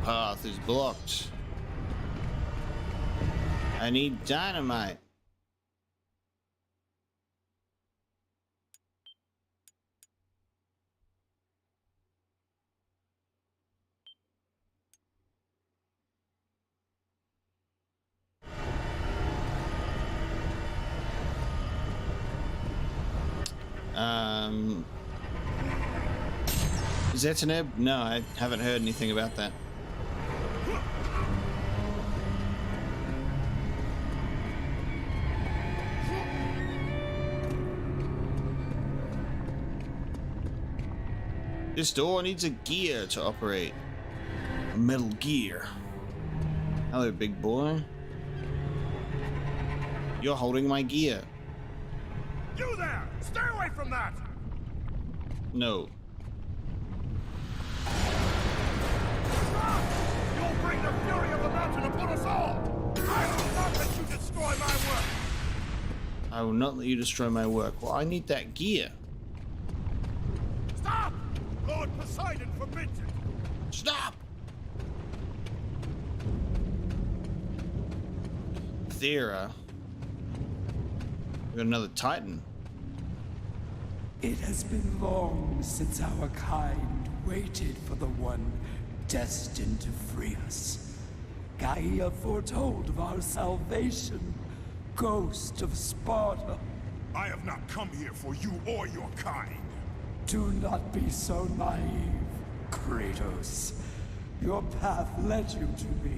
Path is blocked. I need dynamite. Zetaneb? No, I haven't heard anything about that. This door needs a gear to operate. A metal gear. Hello, big boy. You're holding my gear. You there! Stay away from that! No. You'll bring the fury of the mountain upon us all! I will not let you destroy my work! I will not let you destroy my work. Well, I need that gear. Lord Poseidon forbids it! Stop! Thera. We got another Titan. It has been long since our kind waited for the one destined to free us. Gaia foretold of our salvation, Ghost of Sparta. I have not come here for you or your kind. Do not be so naive, Kratos. Your path led you to me.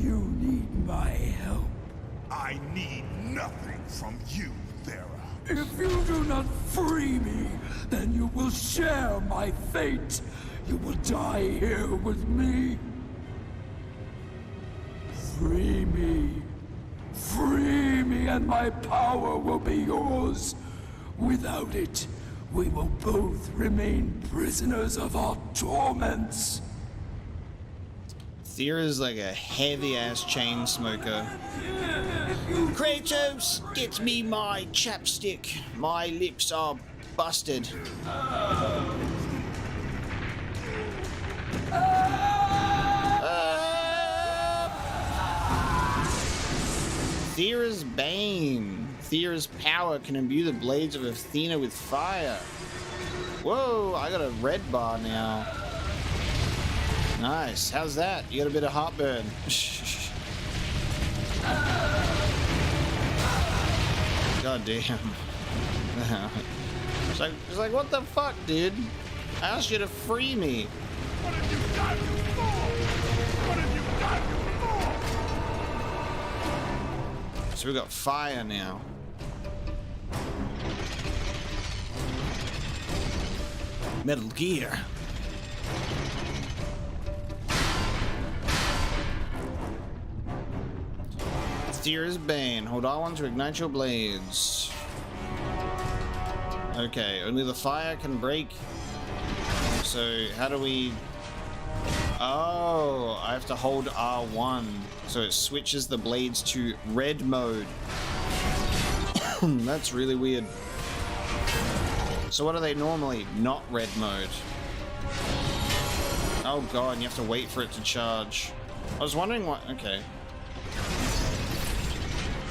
You need my help. I need nothing from you, Thera. If you do not free me, then you will share my fate. You will die here with me. Free me. Free me and my power will be yours. Without it, we will both remain prisoners of our torments. Thera's like a heavy-ass chain smoker. Kratos, get me my chapstick. My lips are busted. Thera's Bane. Thera's power can imbue the blades of Athena with fire. Whoa, I got a red bar now. Nice. How's that? You got a bit of heartburn. God damn. It's like, what the fuck, dude? I asked you to free me. What have you done, you fool? What have you done, you fool? So we got fire now. Metal Gear. Thera's Bane. Hold R1 to ignite your blades. Okay, only the fire can break. So how do we... Oh, I have to hold R1. So it switches the blades to red mode. That's really weird. So what are they normally? Not red mode. Oh god, and you have to wait for it to charge. I was wondering what... Okay.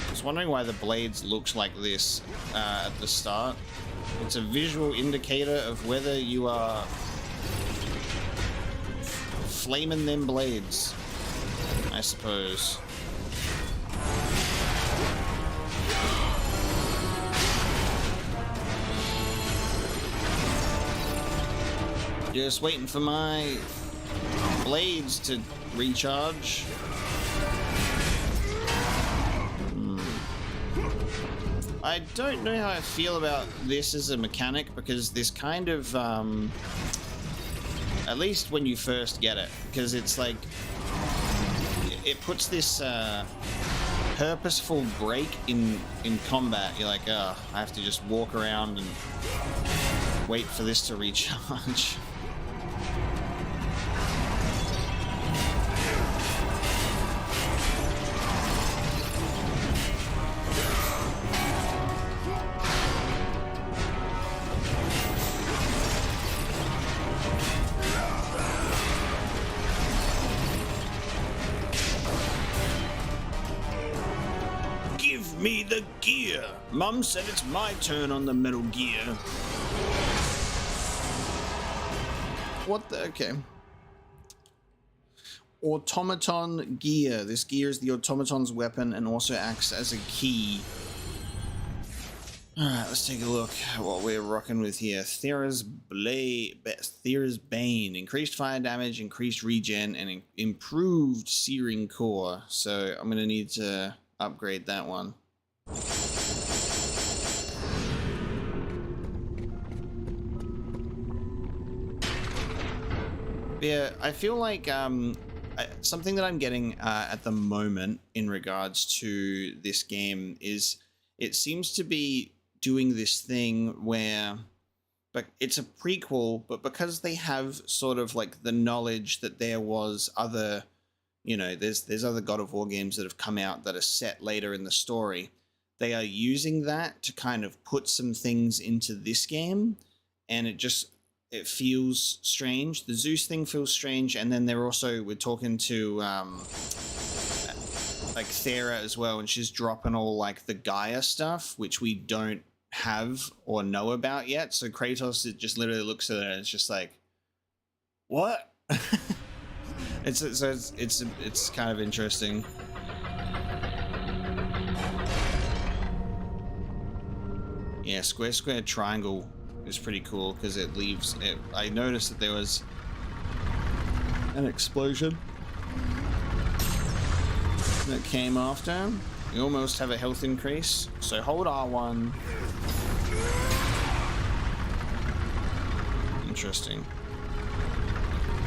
I was wondering why the blades looked like this at the start. It's a visual indicator of whether you are flaming them blades, I suppose. Just waiting for my blades to recharge. I don't know how I feel about this as a mechanic, because this kind of, at least when you first get it, because it's like, it puts this purposeful break in combat. You're like, oh, I have to just walk around and wait for this to recharge. Give me the gear. Mum said it's my turn on the Metal Gear. What the... Okay. Automaton gear. This gear is the automaton's weapon and also acts as a key. Alright, let's take a look at what we're rocking with here. Thera's Bane. Increased fire damage, increased regen, and improved searing core. So I'm going to need to upgrade that one. Yeah, I feel like something that I'm getting at the moment in regards to this game is it seems to be doing this thing where, but it's a prequel, but because they have sort of like the knowledge that there was other, you know, there's other God of War games that have come out that are set later in the story, they are using that to kind of put some things into this game, and it it feels strange. The Zeus thing feels strange, and then we're talking to like Thera as well, and she's dropping all like the Gaia stuff, which we don't have or know about yet. So Kratos, it just literally looks at it and it's just like, what? It's kind of interesting. Yeah, square, square, triangle is pretty cool because it leaves it. I noticed that there was an explosion that came after him. You almost have a health increase, so hold R1. Interesting.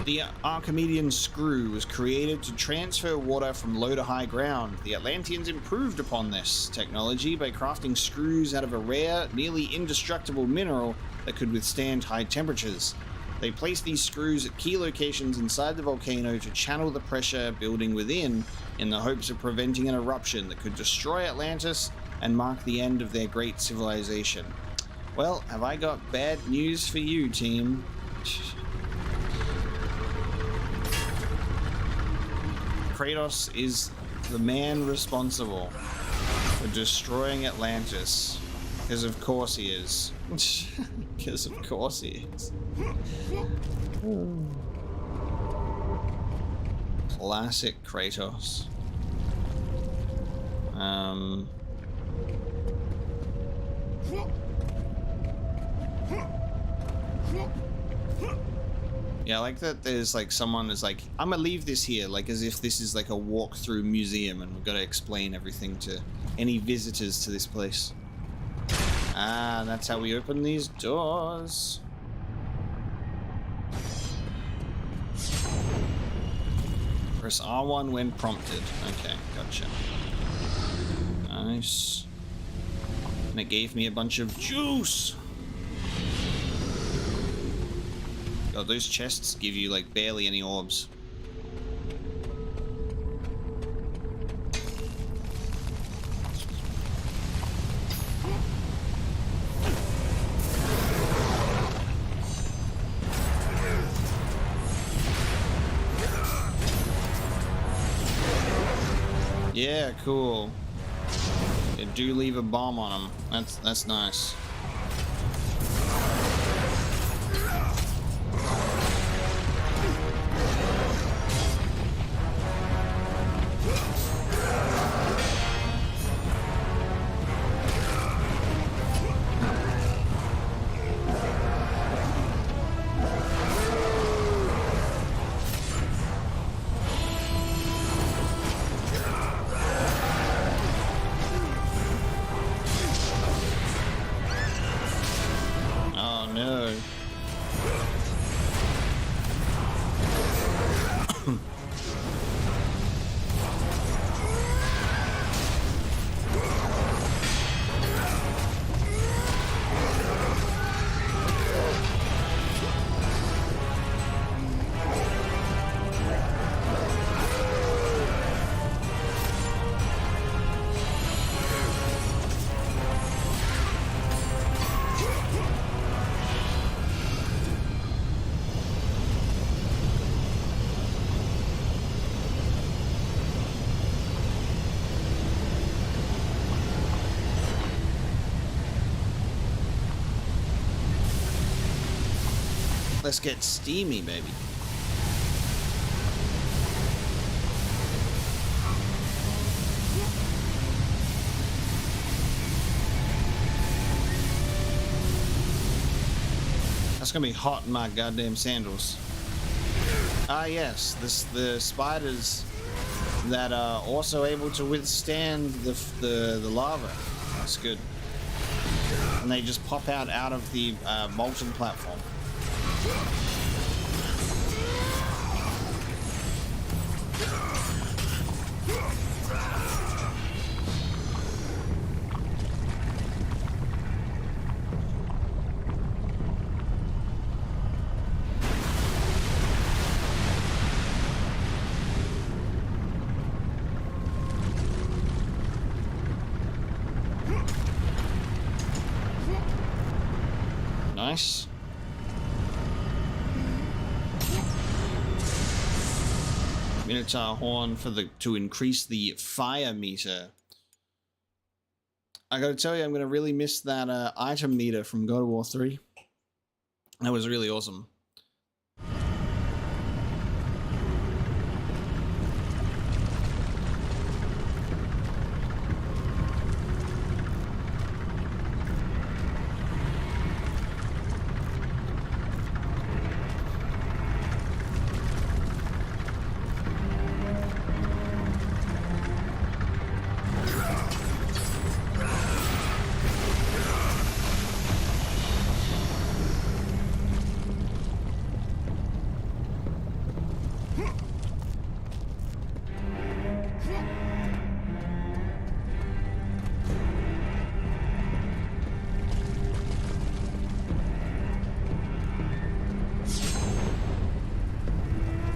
The Archimedean screw was created to transfer water from low to high ground. The Atlanteans improved upon this technology by crafting screws out of a rare, nearly indestructible mineral that could withstand high temperatures. They placed these screws at key locations inside the volcano to channel the pressure building within in the hopes of preventing an eruption that could destroy Atlantis and mark the end of their great civilization. Well, have I got bad news for you, team? Kratos is the man responsible for destroying Atlantis. Because of course he is. Because of course he is. Classic Kratos. Yeah, I like that there's like someone is like, I'm gonna leave this here, like as if this is like a walk-through museum and we've got to explain everything to any visitors to this place. Ah, that's how we open these doors. Press R1 when prompted. Okay, gotcha. Nice. And it gave me a bunch of juice. God, those chests give you like barely any orbs. Yeah, cool. They do leave a bomb on them. That's nice. Let's get steamy, baby. That's gonna be hot in my goddamn sandals. Ah yes, the spiders that are also able to withstand the lava. That's good. And they just pop out of the molten platform. Nice. Minotaur horn to increase the fire meter. I gotta tell you, I'm gonna really miss that item meter from God of War 3. That was really awesome.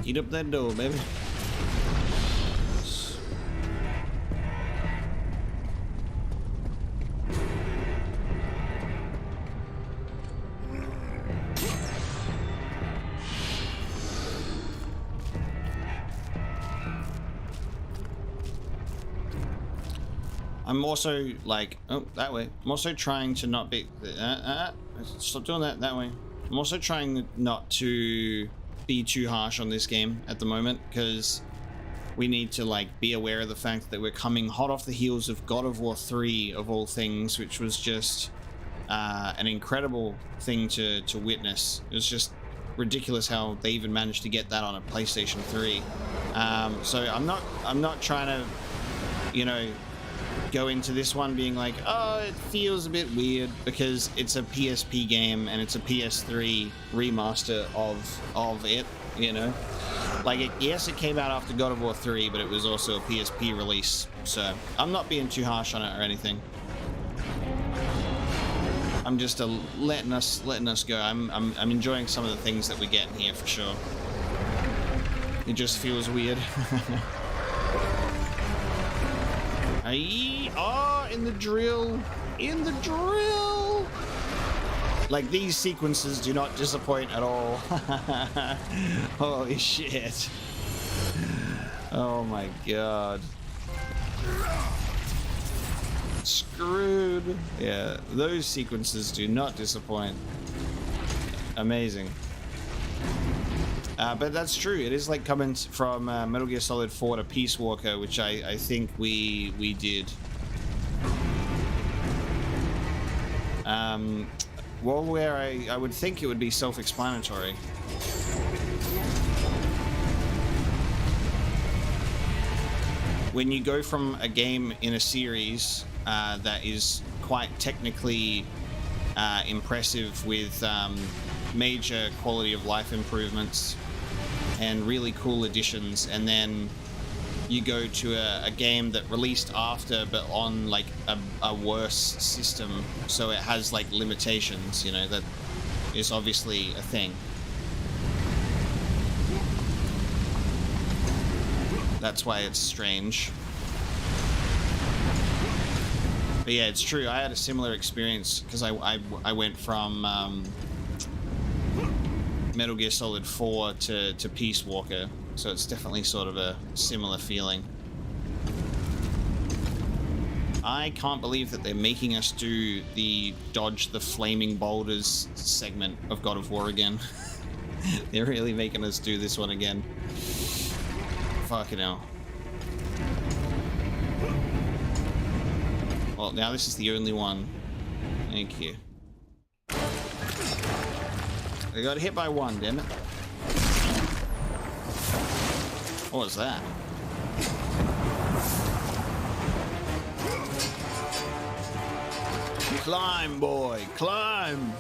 Eat up that dough, baby. I'm also like, oh, that way. I'm also trying to not be, stop doing that way. I'm also trying not to be too harsh on this game at the moment, because we need to like be aware of the fact that we're coming hot off the heels of God of War 3 of all things, which was just an incredible thing to witness. It was just ridiculous how they even managed to get that on a PlayStation 3. So I'm not trying to, you know, go into this one being like, oh, it feels a bit weird, because it's a PSP game and it's a PS3 remaster of it, you know. Like, yes, it came out after God of War 3, but it was also a PSP release, so I'm not being too harsh on it or anything. I'm just letting us go. I'm enjoying some of the things that we get in here for sure. It just feels weird. Oh, in the drill. In the drill. Like, these sequences do not disappoint at all. Holy shit. Oh my god. Screwed. Yeah, those sequences do not disappoint. Amazing. But that's true. It is like coming from Metal Gear Solid 4 to Peace Walker, which I think we did. Well, where I would think it would be self-explanatory. When you go from a game in a series that is quite technically impressive with major quality of life improvements and really cool additions, and then you go to a game that released after but on like a worse system, so it has like limitations, you know, that is obviously a thing. That's why it's strange. But yeah, it's true. I had a similar experience because I went from Metal Gear Solid 4 to Peace Walker, so it's definitely sort of a similar feeling. I can't believe that they're making us do the dodge the flaming boulders segment of God of War again. They're really making us do this one again. Fucking hell. Well, now this is the only one. Thank you. I got hit by one, damn it. What was that? Climb, boy, climb!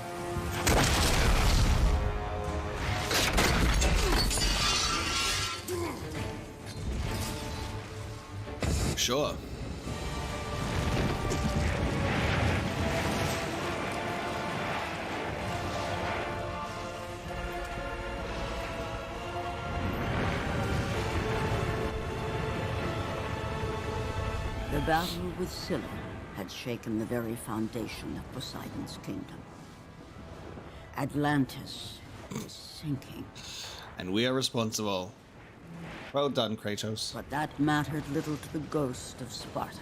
Sure. The battle with Scylla had shaken the very foundation of Poseidon's kingdom. Atlantis was sinking. And we are responsible. Well done, Kratos. But that mattered little to the ghost of Sparta.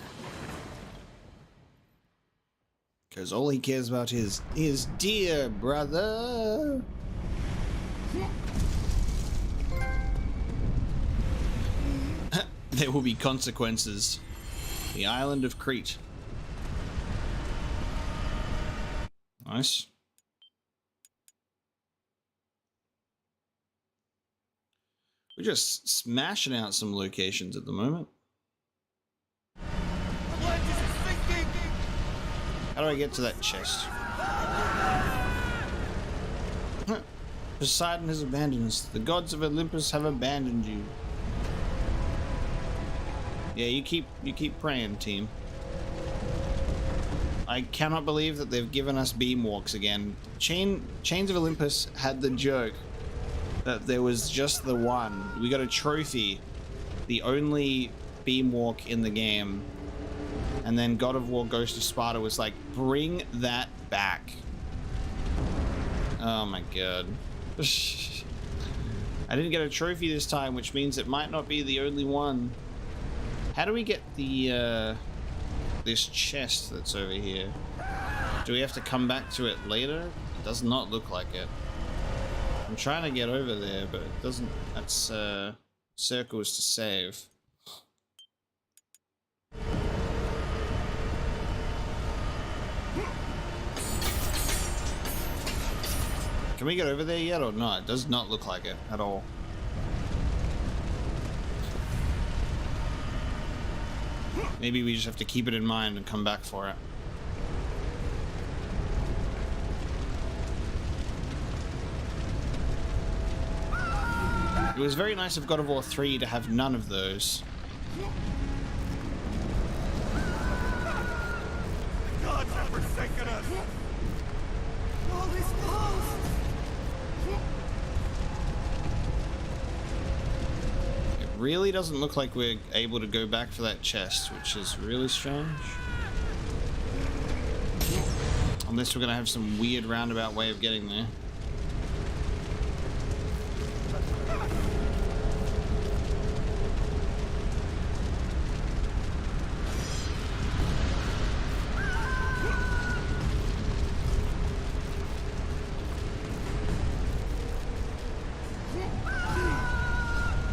Because all he cares about is his dear brother. There will be consequences. The island of Crete. Nice. We're just smashing out some locations at the moment. How do I get to that chest? Poseidon has abandoned us. The gods of Olympus have abandoned you. Yeah, you keep praying, team. I cannot believe that they've given us beam walks again. Chains of Olympus had the joke that there was just the one. We got a trophy, the only beam walk in the game. And then God of War Ghost of Sparta was like, bring that back. Oh my god. I didn't get a trophy this time, which means it might not be the only one. How do we get the this chest that's over here? Do we have to come back to it later? It does not look like it. I'm trying to get over there, but it doesn't. That's circles to save. Can we get over there yet or not? It does not look like it at all. Maybe we just have to keep it in mind and come back for it. It was very nice of God of War 3 to have none of those. The gods have forsaken us! All is lost! It really doesn't look like we're able to go back for that chest, which is really strange. Unless we're gonna have some weird roundabout way of getting there.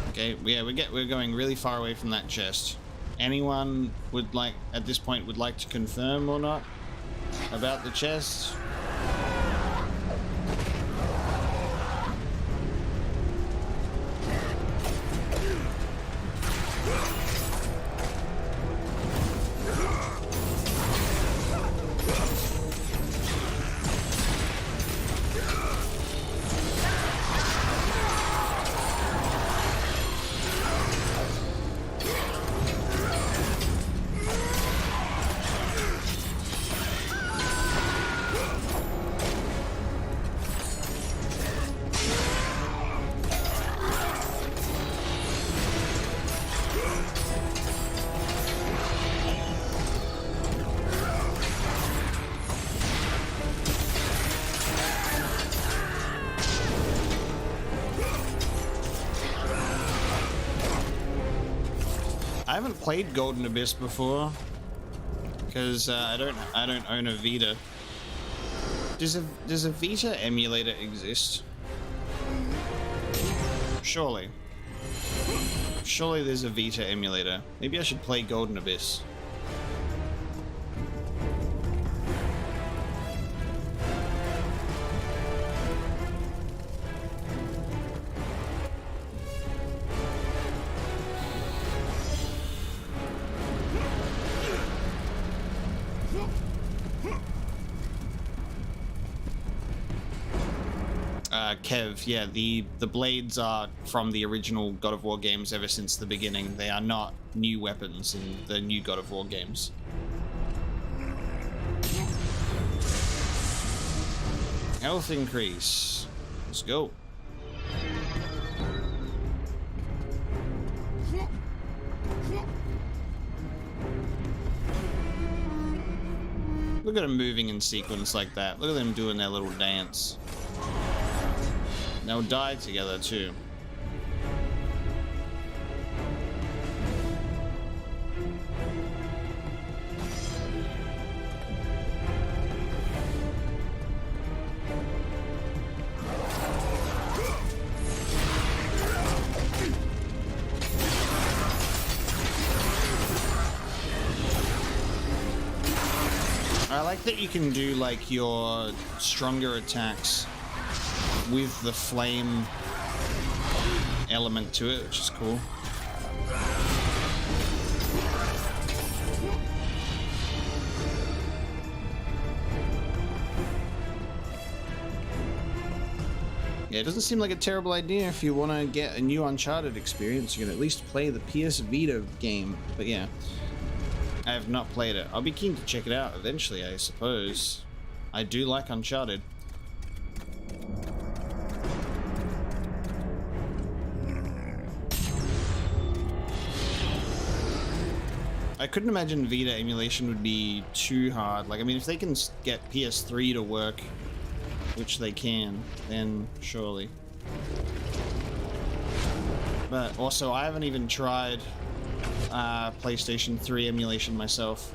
Okay, yeah, we're going really far away from that chest. Anyone would like, at this point, would like to confirm or not about the chest? I haven't played Golden Abyss before because I don't own a Vita. Does a Vita emulator exist? Surely there's a Vita emulator. Maybe I should play Golden Abyss. Kev, yeah, the blades are from the original God of War games ever since the beginning. They are not new weapons in the new God of War games. Health increase. Let's go. Look at them moving in sequence like that. Look at them doing their little dance. They'll die together too. I like that you can do like your stronger attacks with the flame element to it, which is cool. Yeah, it doesn't seem like a terrible idea if you want to get a new Uncharted experience. You can at least play the PS Vita game. But yeah, I have not played it. I'll be keen to check it out eventually, I suppose. I do like Uncharted. I couldn't imagine Vita emulation would be too hard. Like, I mean, if they can get PS3 to work, which they can, then surely. But also, I haven't even tried PlayStation 3 emulation myself.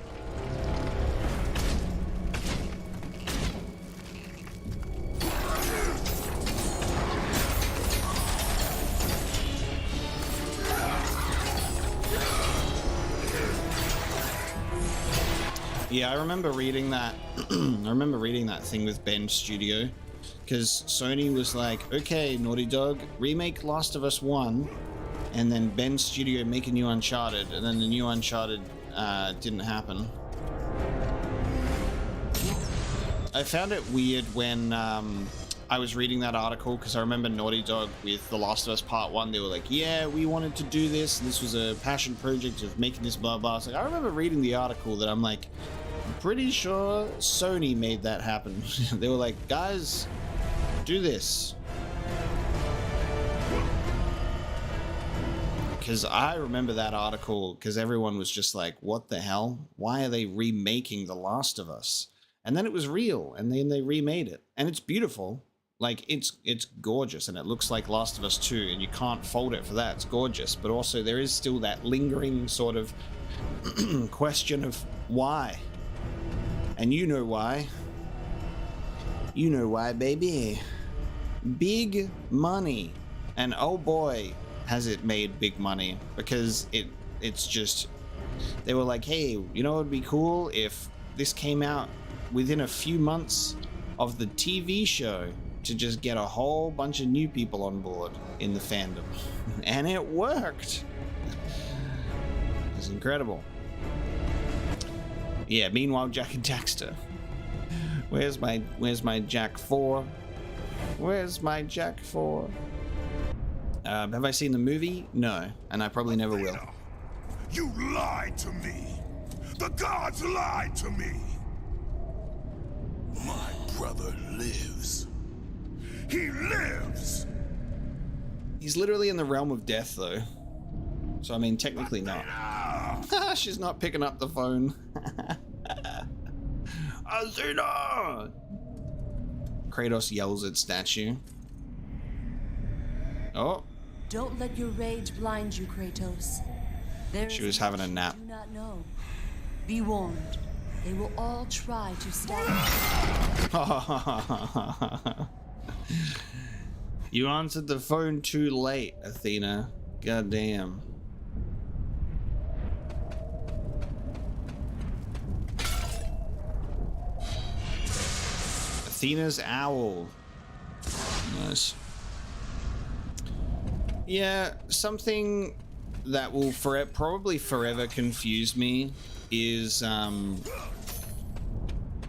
Yeah, I remember reading that. I remember reading that thing with Bend Studio, because Sony was like, "Okay, Naughty Dog, remake Last of Us 1, and then Bend Studio make a new Uncharted," and then the new Uncharted didn't happen. I found it weird when I was reading that article, because I remember Naughty Dog with The Last of Us Part 1, they were like, "Yeah, we wanted to do this, and this was a passion project of making this blah blah." It's like, I remember reading the article that I'm like, I'm pretty sure Sony made that happen. They were like, "Guys, do this." Because I remember that article, because everyone was just like, "What the hell? Why are they remaking The Last of Us?" And then it was real, and then they remade it, and it's beautiful. Like, it's gorgeous, and it looks like Last of Us 2, and you can't fault it for that. It's gorgeous, but also there is still that lingering sort of question of why. And you know why. You know why, baby. Big money. And oh boy, has it made big money, because it's just, they were like, "Hey, you know what would be cool if this came out within a few months of the TV show, to just get a whole bunch of new people on board in the fandom." And it worked. It's incredible. Yeah, meanwhile, Jak and Daxter. Where's my Jak 4? Where's my Jak 4? Have I seen the movie? No, and I probably never will. You lied to me. The gods lied to me. My brother lives. He lives! He's literally in the realm of death, though. So, I mean, technically not. She's not picking up the phone. Athena! Kratos yells at statue. Oh. Don't let your rage blind you, Kratos. She was having a nap. Do not know. Be warned. They will all try to stab you. You answered the phone too late, Athena. Goddamn. Athena's owl. Nice. Yeah, something that will probably forever confuse me is The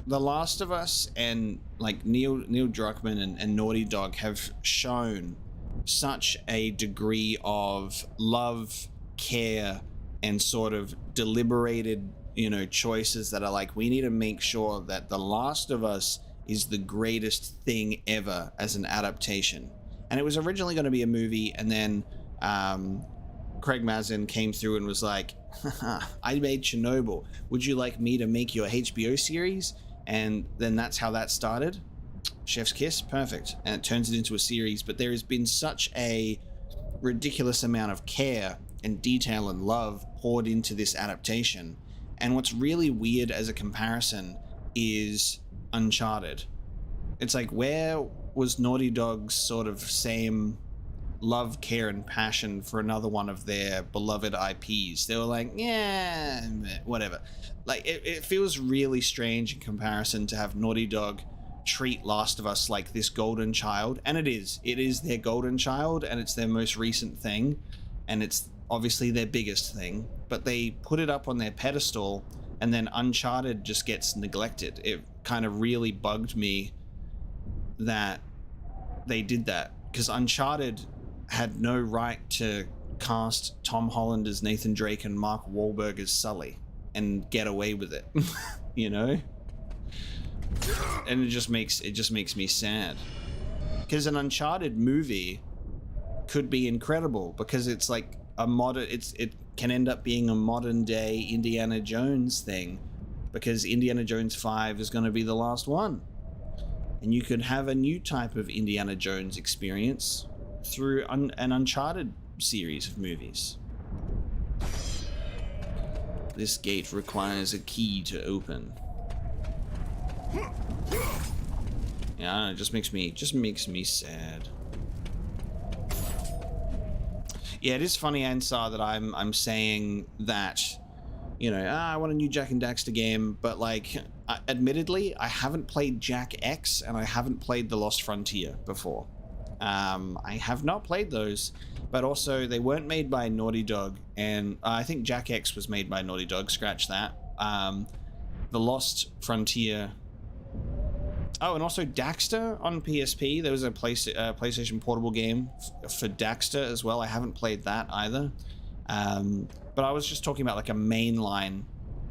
Last of Us and like Neil Druckmann and Naughty Dog have shown such a degree of love, care, and sort of deliberated, you know, choices that are like, we need to make sure that The Last of Us is the greatest thing ever as an adaptation. And it was originally going to be a movie, and then Craig Mazin came through and was like, I made Chernobyl. Would you like me to make your HBO series? And then that's how that started. Chef's kiss, perfect. And it turns it into a series. But there has been such a ridiculous amount of care and detail and love poured into this adaptation. And what's really weird as a comparison is Uncharted. It's like, where was Naughty Dog's sort of same love, care, and passion for another one of their beloved IPs. They were like, yeah, whatever. Like, it feels really strange in comparison to have Naughty Dog treat Last of Us like this golden child. And it is their golden child, and it's their most recent thing, and it's obviously their biggest thing, but they put it up on their pedestal, and then Uncharted just gets neglected. It kind of really bugged me that they did that, because Uncharted had no right to cast Tom Holland as Nathan Drake and Mark Wahlberg as Sully and get away with it. You know? And it just makes me sad, because an Uncharted movie could be incredible, because it's like a modern, it can end up being a modern day Indiana Jones thing, because Indiana Jones 5 is going to be the last one, and you could have a new type of Indiana Jones experience through an Uncharted series of movies. This gate requires a key to open. Yeah, I don't know, it just makes me sad. Yeah, it is funny, Ansar, that I'm saying that, you know, I want a new Jak and Daxter game, but like, admittedly, I haven't played Jak X and I haven't played The Lost Frontier before. I have not played those, but also they weren't made by Naughty Dog, and I think Jak X was made by Naughty Dog, scratch that. The Lost Frontier... Oh, and also Daxter on PSP. There was a PlayStation Portable game for Daxter as well. I haven't played that either. But I was just talking about like a mainline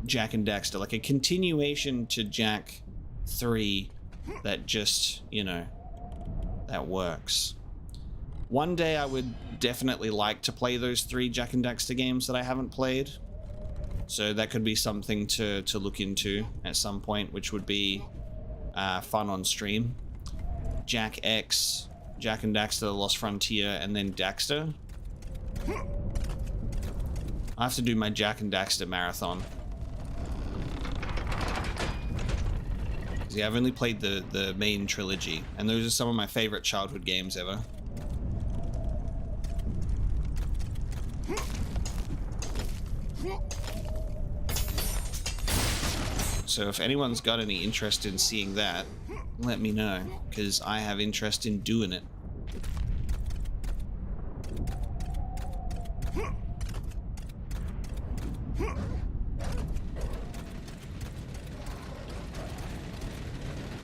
Jak and Daxter, like a continuation to Jak 3 that just, you know, that works. One day I would definitely like to play those 3 Jak and Daxter games that I haven't played. So that could be something to look into at some point, which would be fun on stream. Jak X, Jak and Daxter, The Lost Frontier, and then Daxter. I have to do my Jak and Daxter marathon. Yeah, I've only played the main trilogy, and those are some of my favorite childhood games ever. So if anyone's got any interest in seeing that, let me know, because I have interest in doing it.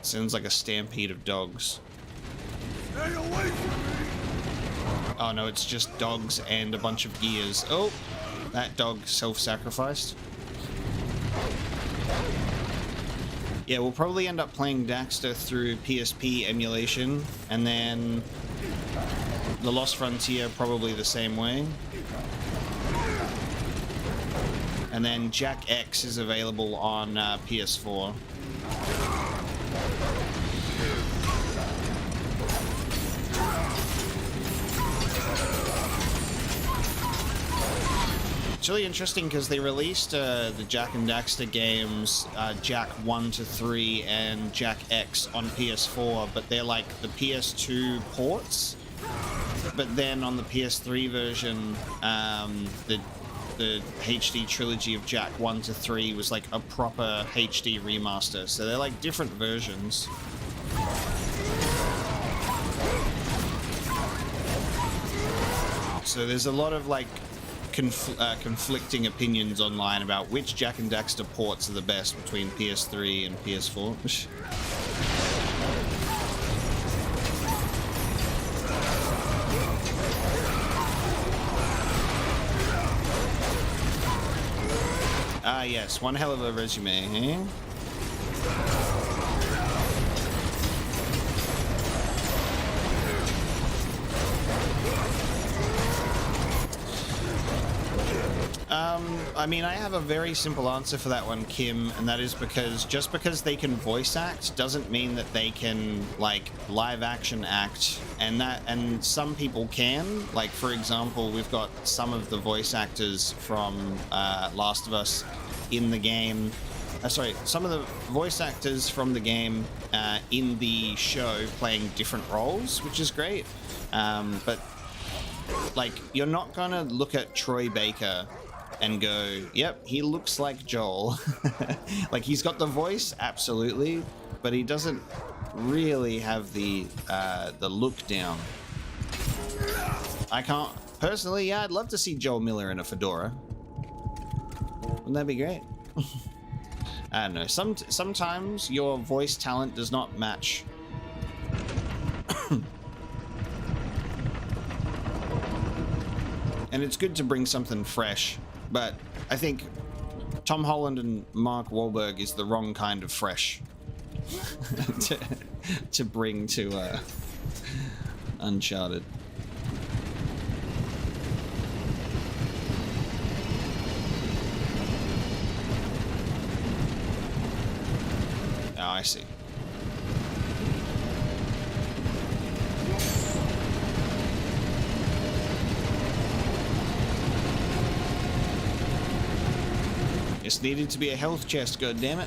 Sounds like a stampede of dogs. Stay away from me! Oh no, it's just dogs and a bunch of gears. Oh, that dog self-sacrificed. Yeah, we'll probably end up playing Daxter through PSP emulation, and then The Lost Frontier probably the same way. And then Jak X is available on PS4. It's really interesting because they released the Jak and Daxter games, Jak 1 to 3 and Jak X on PS4, but they're like the PS2 ports. But then on the PS3 version, the HD trilogy of Jak 1 to 3 was like a proper HD remaster. So they're like different versions. So there's a lot of like conflicting opinions online about which Jak and Daxter ports are the best between PS3 and PS4. Ah yes, one hell of a resume, eh? I mean, I have a very simple answer for that one, Kim, and that is because just because they can voice act doesn't mean that they can, like, live action act, and some people can. Like, for example, we've got some of the voice actors from Last of Us in the game. Some of the voice actors from the game in the show playing different roles, which is great. But Like, you're not gonna look at Troy Baker and go, yep, he looks like Joel. Like, he's got the voice, absolutely, but he doesn't really have the look down. I can't personally. Yeah, I'd love to see Joel Miller in a fedora. Wouldn't that be great? I don't know. Sometimes your voice talent does not match. And it's good to bring something fresh, but I think Tom Holland and Mark Wahlberg is the wrong kind of fresh to bring to Uncharted. Oh, I see. This needed to be a health chest, goddammit.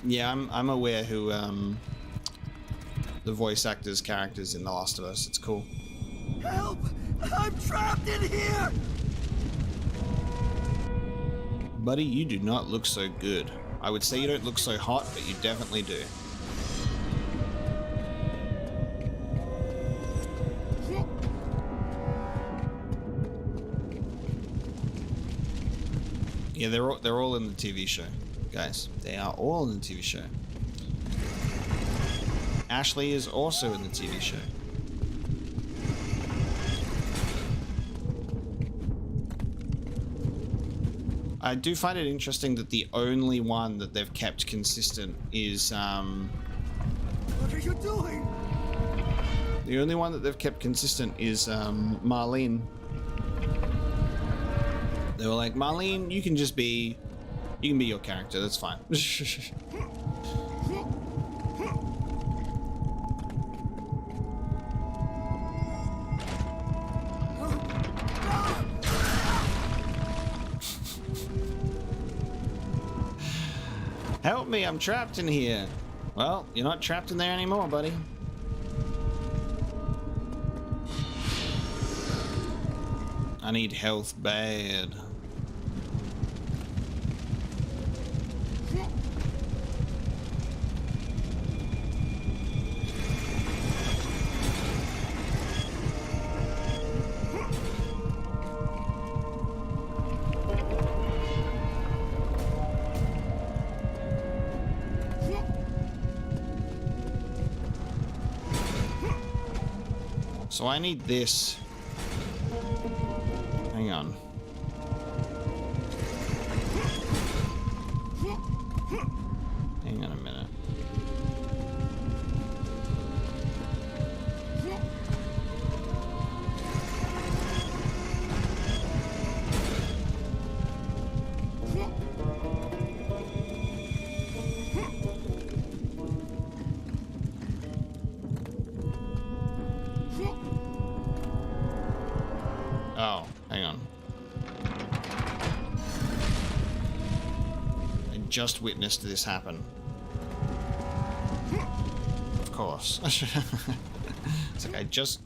Yeah, I'm aware who the voice actors' characters in The Last of Us. It's cool. Help! I'm trapped in here! Buddy, you do not look so good. I would say you don't look so hot, but you definitely do. Yeah, they're all in the TV show, guys. They are all in the TV show. Ashley is also in the TV show. I do find it interesting that the only one that they've kept consistent is What are you doing? the only one that they've kept consistent is Marlene. They were like, Marlene, you can be your character, that's fine. Help me, I'm trapped in here. Well, you're not trapped in there anymore, buddy. I need health bad. So I need this. Hang on. Hang on a minute. Oh, hang on. I just witnessed this happen. Of course. It's like I just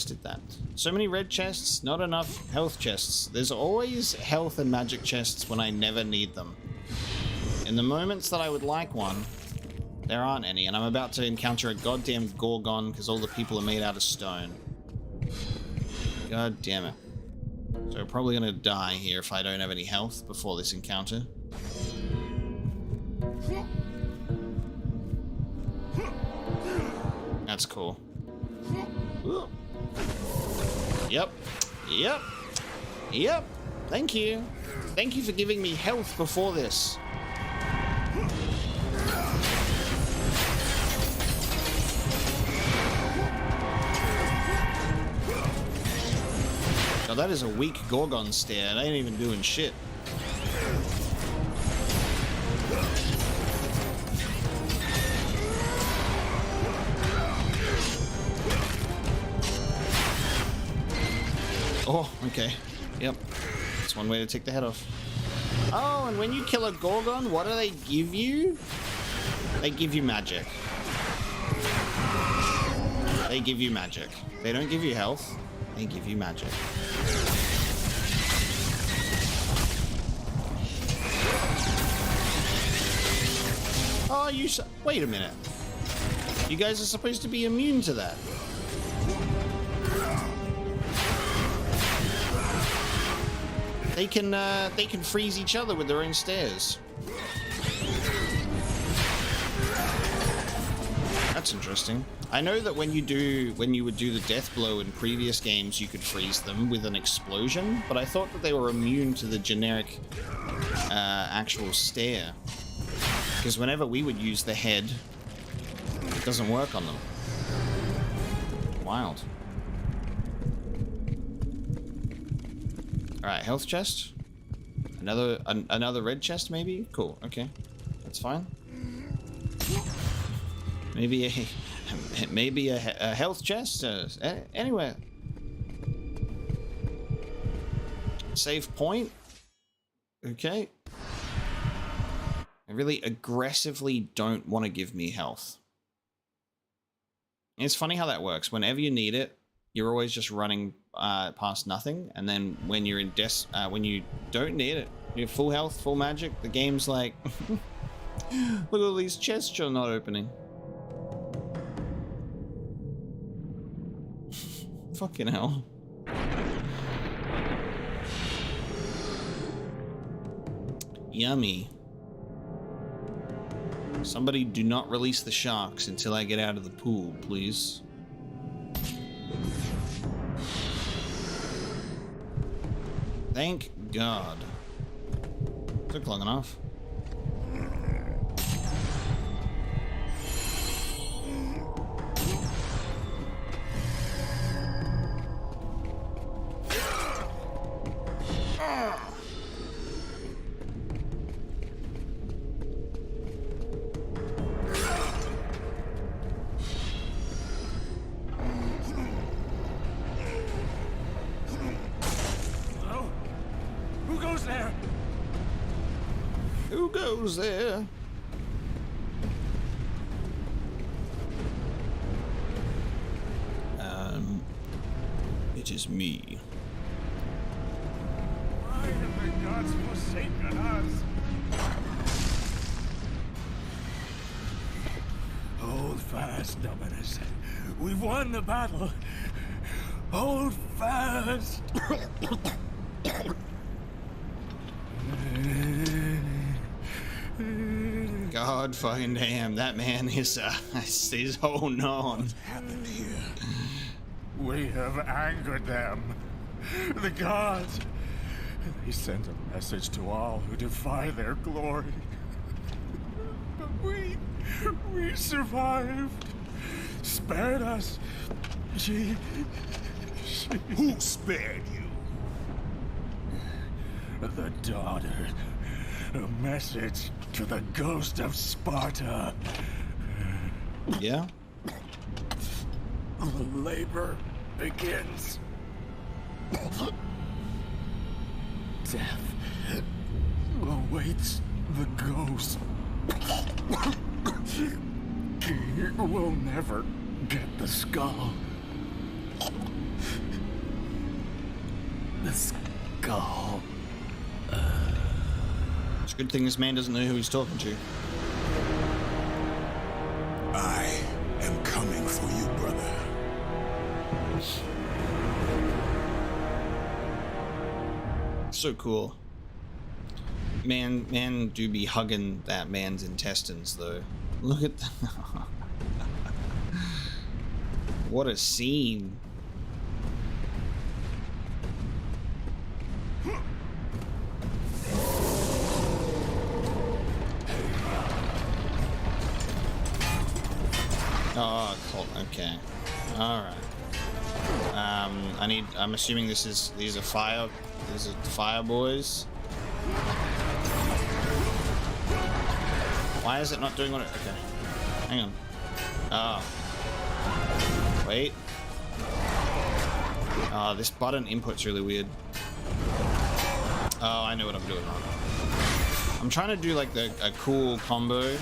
did that. So many red chests, not enough health chests. There's always health and magic chests when I never need them. In the moments that I would like one, there aren't any, and I'm about to encounter a goddamn Gorgon because all the people are made out of stone. God damn it. So we're probably gonna die here if I don't have any health before this encounter. That's cool. Yep. Yep. Yep. Thank you. Thank you for giving me health before this. Now that is a weak Gorgon stare. It ain't even doing shit. Oh, okay. Yep. That's one way to take the head off. Oh, and when you kill a Gorgon, what do they give you? They give you magic. They give you magic. They don't give you health. They give you magic. Oh, wait a minute. You guys are supposed to be immune to that. They can freeze each other with their own stairs. That's interesting. I know that when you would do the death blow in previous games, you could freeze them with an explosion, but I thought that they were immune to the generic actual stare. Because whenever we would use the head, it doesn't work on them. Wild. All right, health chest. Another red chest, maybe. Cool. Okay, that's fine. Maybe a health chest. Anywhere. Save point. Okay. I really aggressively don't want to give me health. It's funny how that works. Whenever you need it, you're always just running past nothing, and then when you're in when you don't need it, you're full health, full magic. The game's like, look at all these chests you're not opening. Fucking hell. Yummy. Somebody do not release the sharks until I get out of the pool, please. Thank God. Took long enough. There. It is me. Why have the gods forsaken us? Hold fast, Dominus. We've won the battle. Hold fast. God fucking damn, that man is he's holding on. What happened here? We have angered them. The gods. They sent a message to all who defy their glory. But we survived. Spared us. She... Who spared you? The daughter. A message to the ghost of Sparta. Yeah? The labor begins. Death awaits the ghost. He will never get the skull. The skull. It's a good thing this man doesn't know who he's talking to. I am coming for you, brother. So cool. Man do be hugging that man's intestines, though. Look at that. What a scene. Oh, cool. Okay. All right. I'm assuming these are fire boys. Why is it not doing what it? Okay. Hang on. Oh. Wait. This button input's really weird. Oh, I know what I'm doing wrong. I'm trying to do like a cool combo,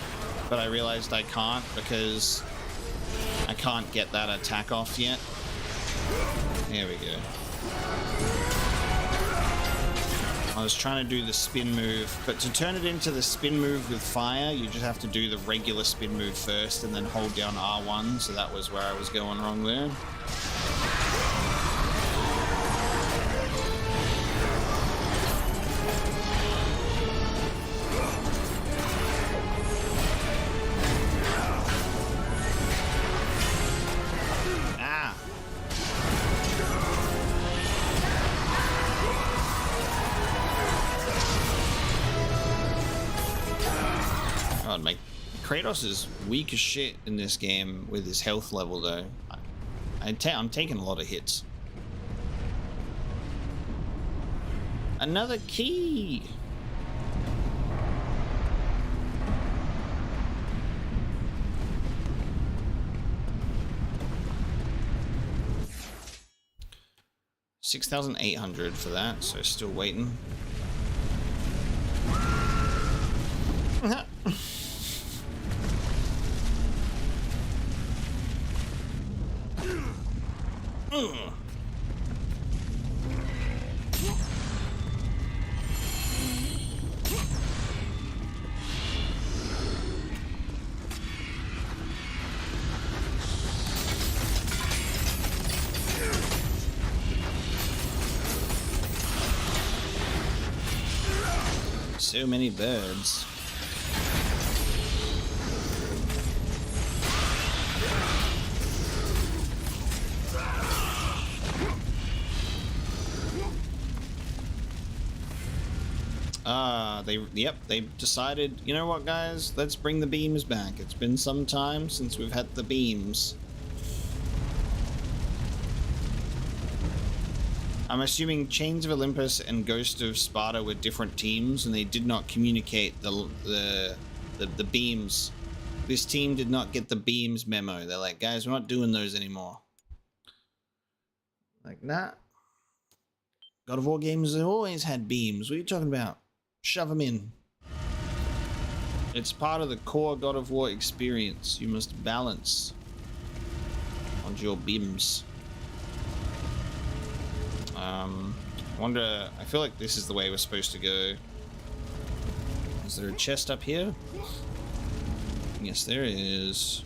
but I realized I can't because I can't get that attack off yet. There we go. I was trying to do the spin move, but to turn it into the spin move with fire, you just have to do the regular spin move first and then hold down R1, so that was where I was going wrong there. Kratos is weak as shit in this game with his health level, though. I'm taking a lot of hits. Another key! $6,800 for that, so still waiting. So many birds. They decided, you know what, guys, let's bring the beams back. It's been some time since we've had the beams. I'm assuming Chains of Olympus and Ghost of Sparta were different teams, and they did not communicate the beams. This team did not get the beams memo. They're like, guys, we're not doing those anymore. Like, nah. God of War games have always had beams. What are you talking about? Shove them in. It's part of the core God of War experience. You must balance on your beams. I feel like this is the way we're supposed to go. Is there a chest up here? Yes, there is.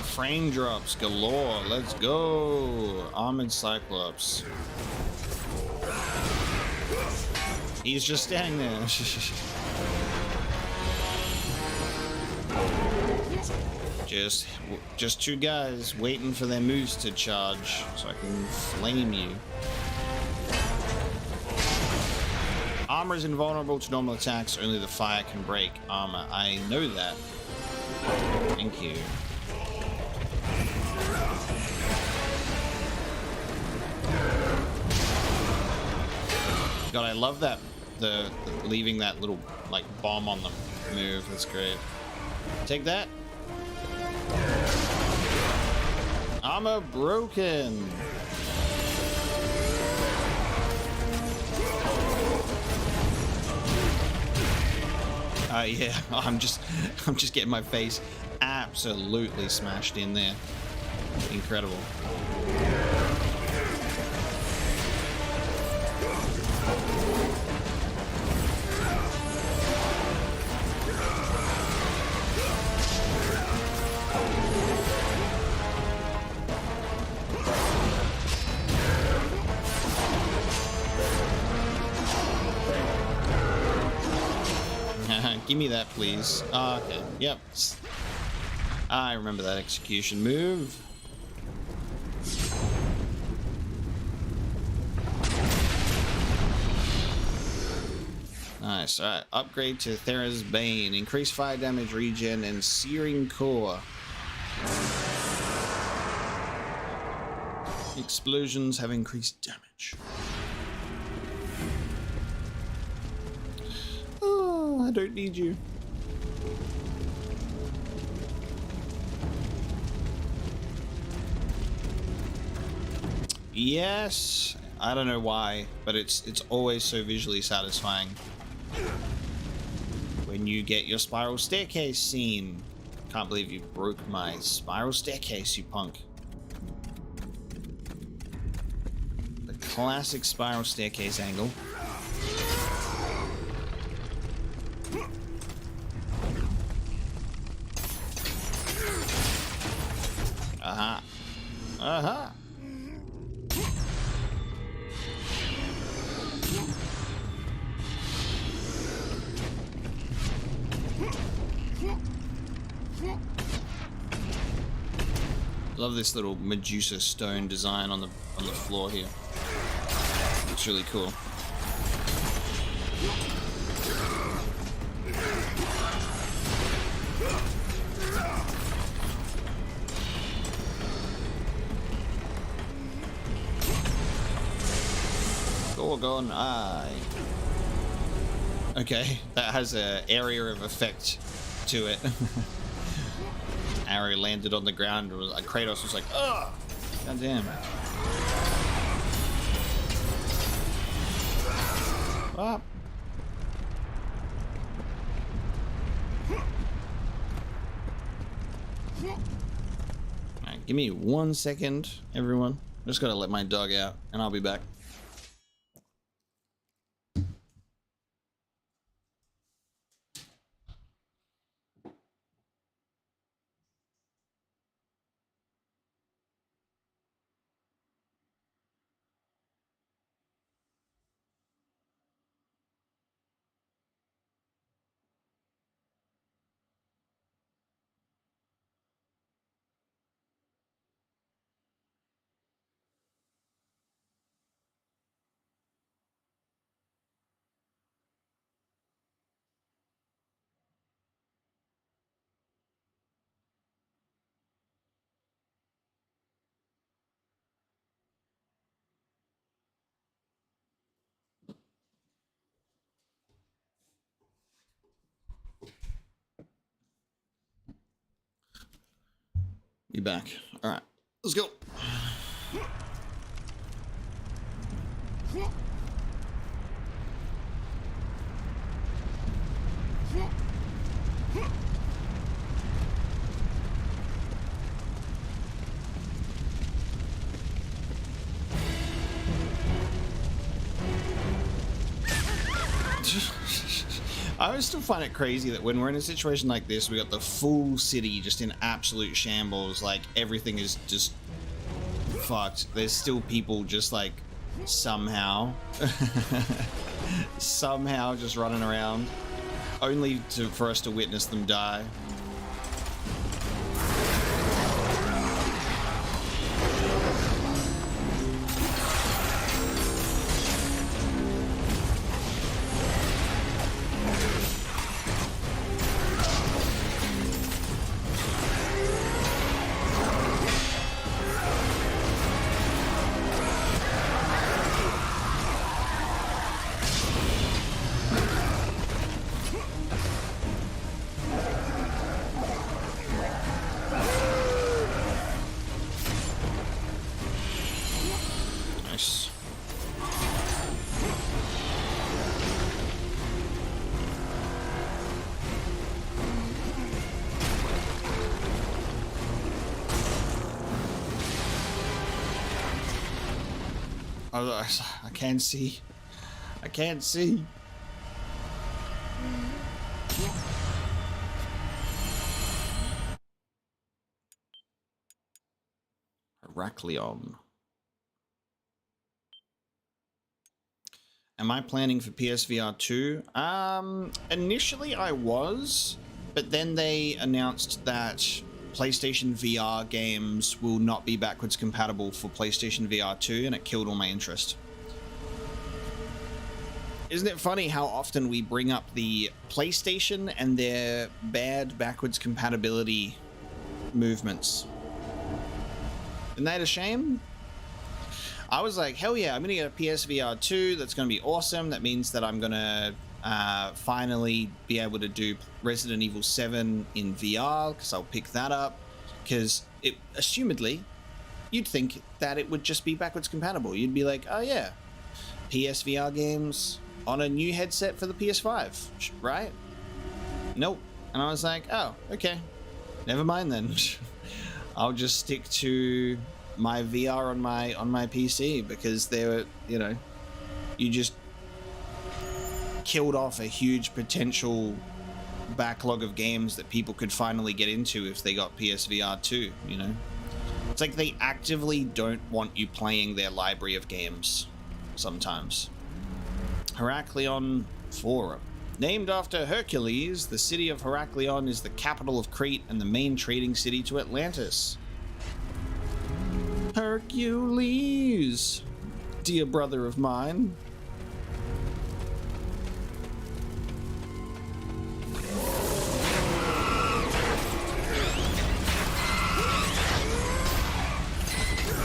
Frame drops galore. Let's go. Armored Cyclops. He's just standing there. Just two guys waiting for their moves to charge so I can flame you. Armor is invulnerable to normal attacks. Only the fire can break armor. I know that. Thank you. God, I love that the leaving that little like bomb on them move. That's great. Take that. Armor broken. Yeah, I'm just getting my face absolutely smashed in there. Incredible. Give me that, please. Okay. Yep. I remember that execution move. Nice. Alright. Upgrade to Thera's Bane. Increase fire damage, regen, and searing core. Explosions have increased damage. Oh, I don't need you. Yes. I don't know why, but it's always so visually satisfying when you get your spiral staircase scene. Can't believe you broke my spiral staircase, you punk. The classic spiral staircase angle. Aha. Aha. Love this little Medusa stone design on the floor here. It's really cool. Gorgon Eye. Okay, that has an area of effect to it. Arrow landed on the ground. Kratos was like, "Ugh, god damn." Ah. Alright, give me 1 second, everyone. I'm just gotta let my dog out, and I'll be back. Be back. All right, let's go. I always still find it crazy that when we're in a situation like this, we got the full city just in absolute shambles, like everything is just fucked. There's still people just like somehow just running around, only for us to witness them die. I can't see. I can't see. Heraklion. Am I planning for PSVR 2? Initially I was, but then they announced that PlayStation VR games will not be backwards compatible for PlayStation VR 2, and it killed all my interest. Isn't it funny how often we bring up the PlayStation and their bad backwards compatibility movements? Isn't that a shame? I was like, hell yeah, I'm gonna get a PSVR 2. That's gonna be awesome. That means that I'm gonna finally be able to do Resident Evil 7 in VR, because I'll pick that up. Because it, assumedly, you'd think that it would just be backwards compatible. You'd be like, oh yeah, PSVR games on a new headset for the PS5, right? Nope. And I was like, oh, okay, never mind then. I'll just stick to my VR on my PC, because they were, you know, you just killed off a huge potential backlog of games that people could finally get into if they got PSVR 2, you know? It's like they actively don't want you playing their library of games sometimes. Heraklion Forum. Named after Hercules, the city of Heraklion is the capital of Crete and the main trading city to Atlantis. Hercules, dear brother of mine.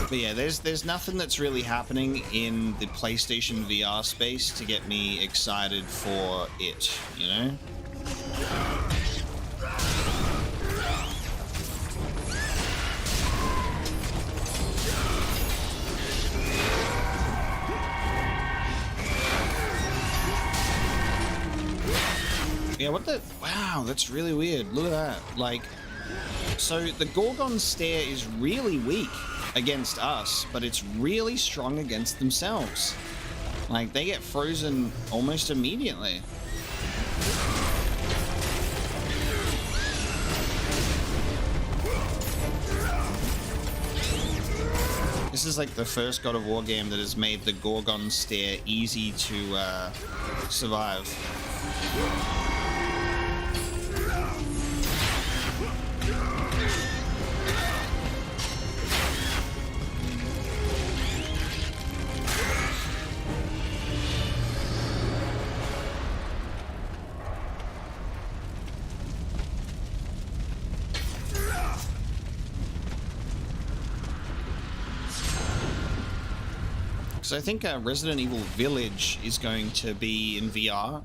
But yeah, there's nothing that's really happening in the PlayStation VR space to get me excited for it, you know? Yeah, what the... Wow, that's really weird. Look at that. Like, so the Gorgon stare is really weak against us, but it's really strong against themselves. Like, they get frozen almost immediately. This is like the first God of War game that has made the Gorgon stare easy to survive. So I think Resident Evil Village is going to be in VR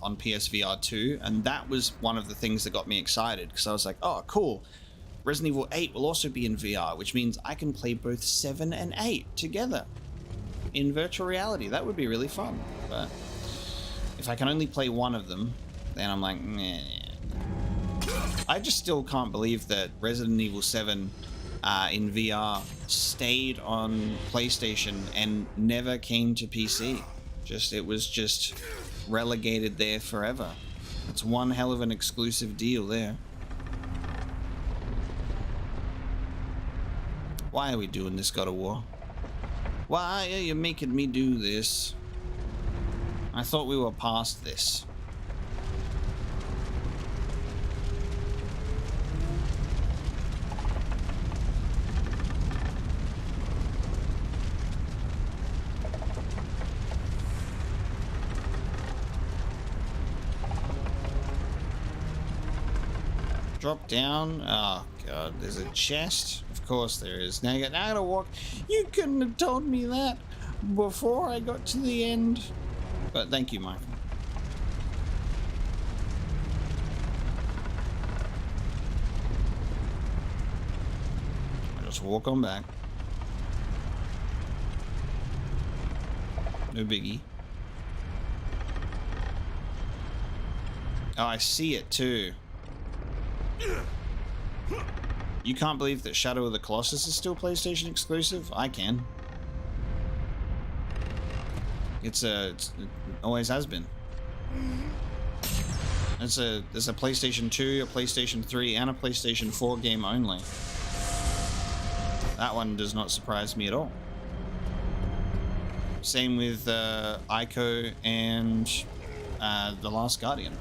on PSVR 2, and that was one of the things that got me excited, because I was like, oh, cool. Resident Evil 8 will also be in VR, which means I can play both 7 and 8 together in virtual reality. That would be really fun. But if I can only play one of them, then I'm like, meh. I just still can't believe that Resident Evil 7 in VR stayed on PlayStation and never came to PC. It was just relegated there forever. It's one hell of an exclusive deal there. Why are we doing this, God of War? Why are you making me do this? I thought we were past this. Drop down. Oh god, there's a chest. Of course there is. Now I gotta walk. You couldn't have told me that before I got to the end. But thank you, Michael. I'll just walk on back. No biggie. Oh, I see it too. You can't believe that Shadow of the Colossus is still PlayStation exclusive? I can. It always has been. There's a PlayStation 2, a PlayStation 3, and a PlayStation 4 game only. That one does not surprise me at all. Same with Ico and The Last Guardian.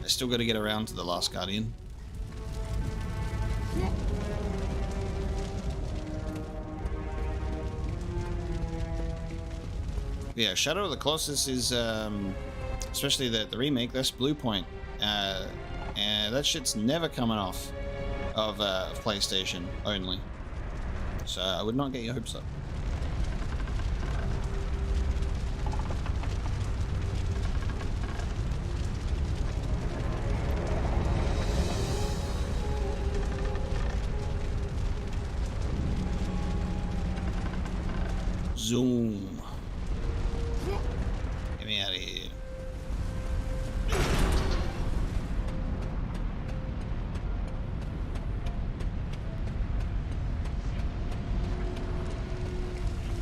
Still got to get around to The Last Guardian. Yeah, Shadow of the Colossus is, especially the remake, that's Blue Point. And that shit's never coming off of PlayStation only. So I would not get your hopes up. Zoom. Get me out of here.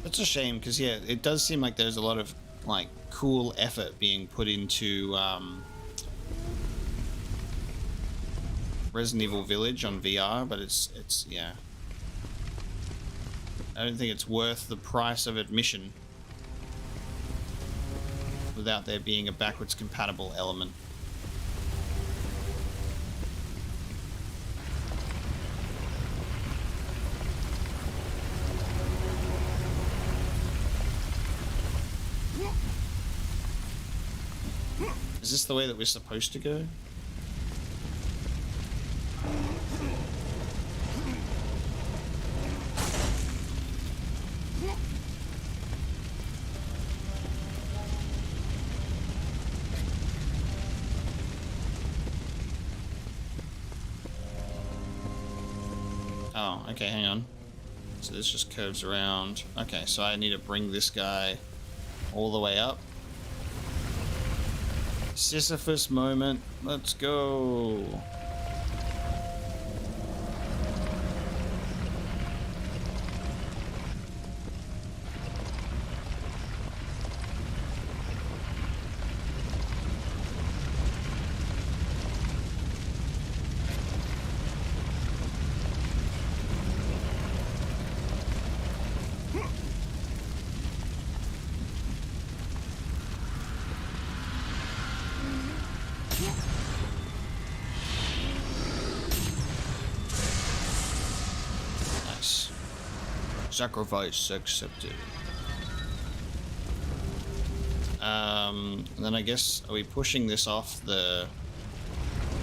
It's a shame because yeah, it does seem like there's a lot of like cool effort being put into Resident Evil Village on VR, but it's yeah. I don't think it's worth the price of admission without there being a backwards compatible element. Is this the way that we're supposed to go? Oh, okay, hang on. So this just curves around. Okay, so I need to bring this guy all the way up. Sisyphus moment. Let's go. Sacrifice accepted. And then I guess, are we pushing this off the...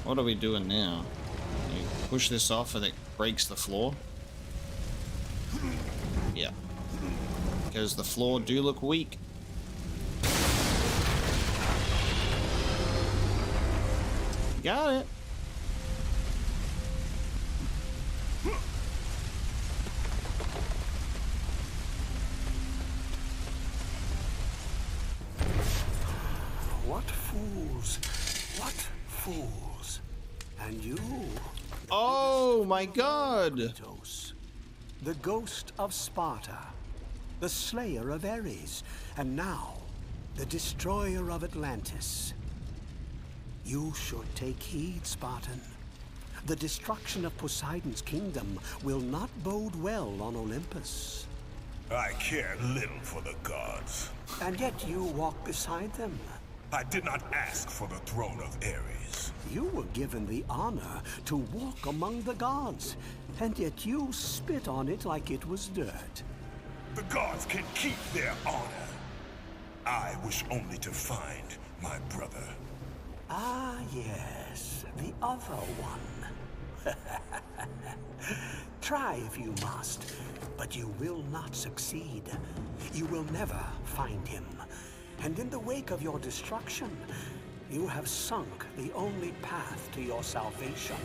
What are we doing now? You push this off and it breaks the floor? Yeah. Because the floor do look weak. Got it. What fools. And you... Oh my god! Kratos, the ghost of Sparta, the slayer of Ares, and now the destroyer of Atlantis. You should take heed, Spartan. The destruction of Poseidon's kingdom will not bode well on Olympus. I care little for the gods. And yet you walk beside them. I did not ask for the throne of Ares. You were given the honor to walk among the gods, and yet you spit on it like it was dirt. The gods can keep their honor. I wish only to find my brother. Ah, yes, the other one. Try if you must, but you will not succeed. You will never find him. And in the wake of your destruction, you have sunk the only path to your salvation.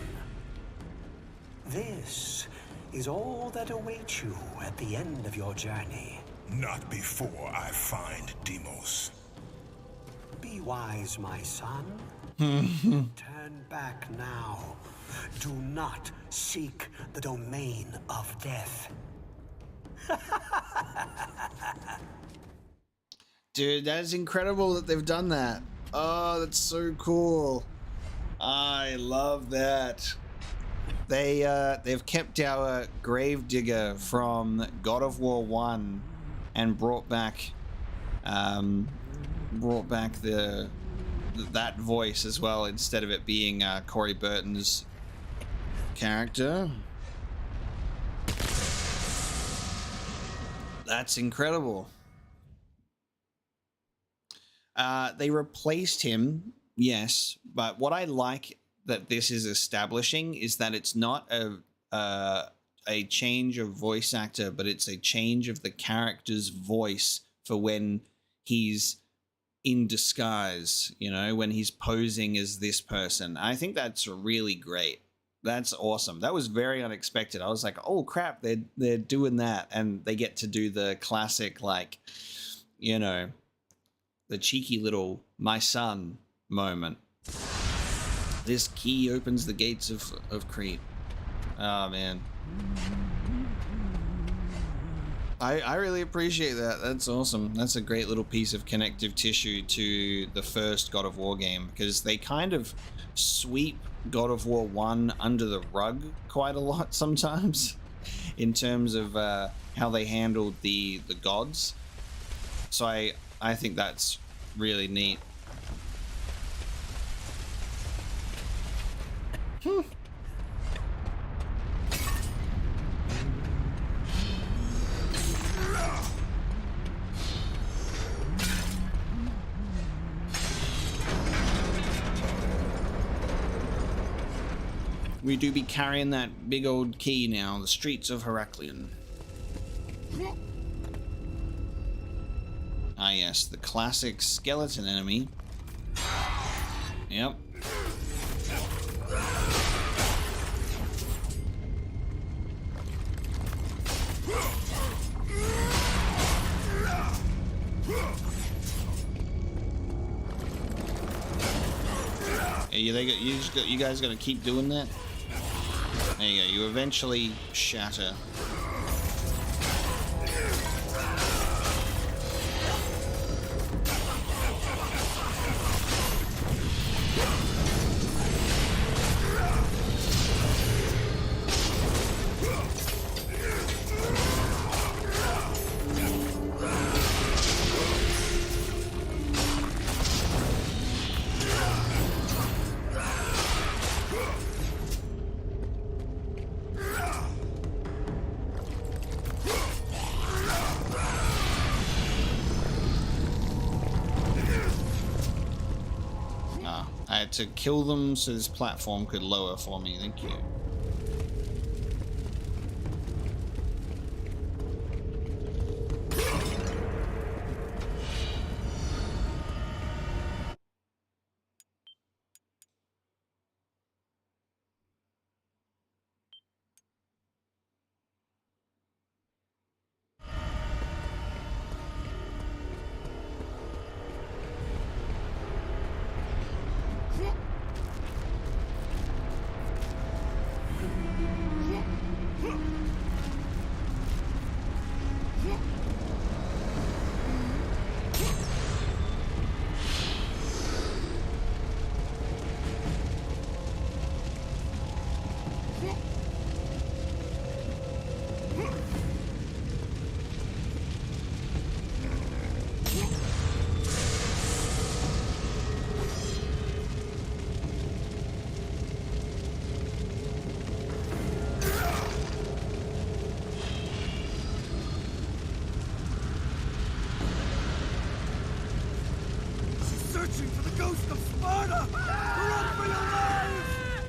This is all that awaits you at the end of your journey. Not before I find Deimos. Be wise, my son. Turn back now. Do not seek the domain of death. Dude, that is incredible that they've done that. Oh, that's so cool. I love that. They've kept our Gravedigger from God of War 1 and brought back that voice as well, instead of it being Corey Burton's character. That's incredible. They replaced him, yes, but what I like that this is establishing is that it's not a change of voice actor, but it's a change of the character's voice for when he's in disguise, you know, when he's posing as this person. I think that's really great. That's awesome. That was very unexpected. I was like, oh crap, they're doing that, and they get to do the classic, like, you know, the cheeky little my son moment. This key opens the gates of Crete. Oh man. I really appreciate that. That's awesome. That's a great little piece of connective tissue to the first God of War game, because they kind of sweep God of War 1 under the rug quite a lot sometimes in terms of how they handled the gods. So I think that's really neat. We do be carrying that big old key now, the streets of Heraklion. Ah yes, the classic skeleton enemy. Yep. Hey, you guys gonna keep doing that? There you go, you eventually shatter. To kill them so this platform could lower for me. Thank you.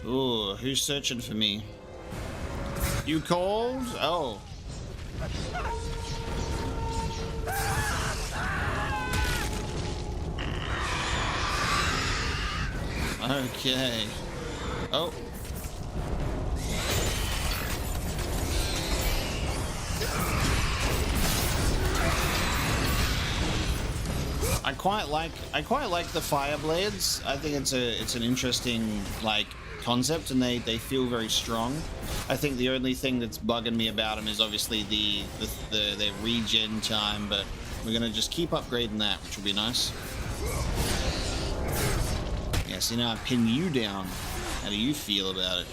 Ooh, who's searching for me? You called? Oh. Okay. Oh. I quite like the fire blades. I think it's an interesting like concept, and they feel very strong. I think the only thing that's bugging me about them is obviously their regen time, but we're gonna just keep upgrading that, which will be nice. Yeah, see now I pin you down. How do you feel about it?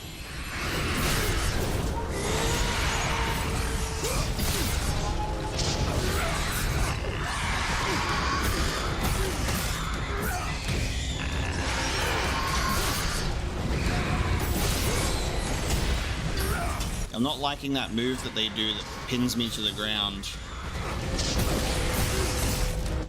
I'm not liking that move that they do that pins me to the ground.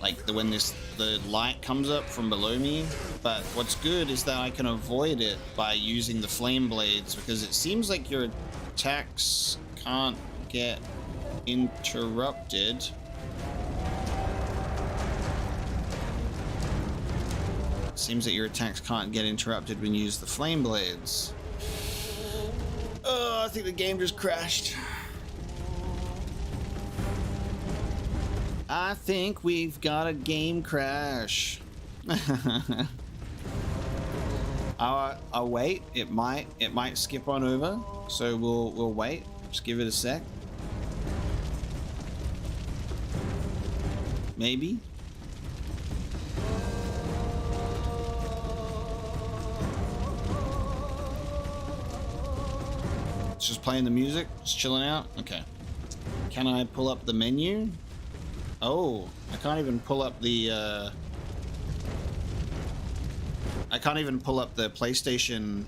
like when the light comes up from below me. But what's good is that I can avoid it by using the flame blades, because it seems like your attacks can't get interrupted. Seems that your attacks can't get interrupted when you use the flame blades. Oh, I think the game just crashed. I think we've got a game crash. I'll wait. It might skip on over, so we'll wait. Just give it a sec. Maybe. It's just playing the music, just chilling out. Okay. Can I pull up the menu? Oh, I can't even pull up the I can't even pull up the PlayStation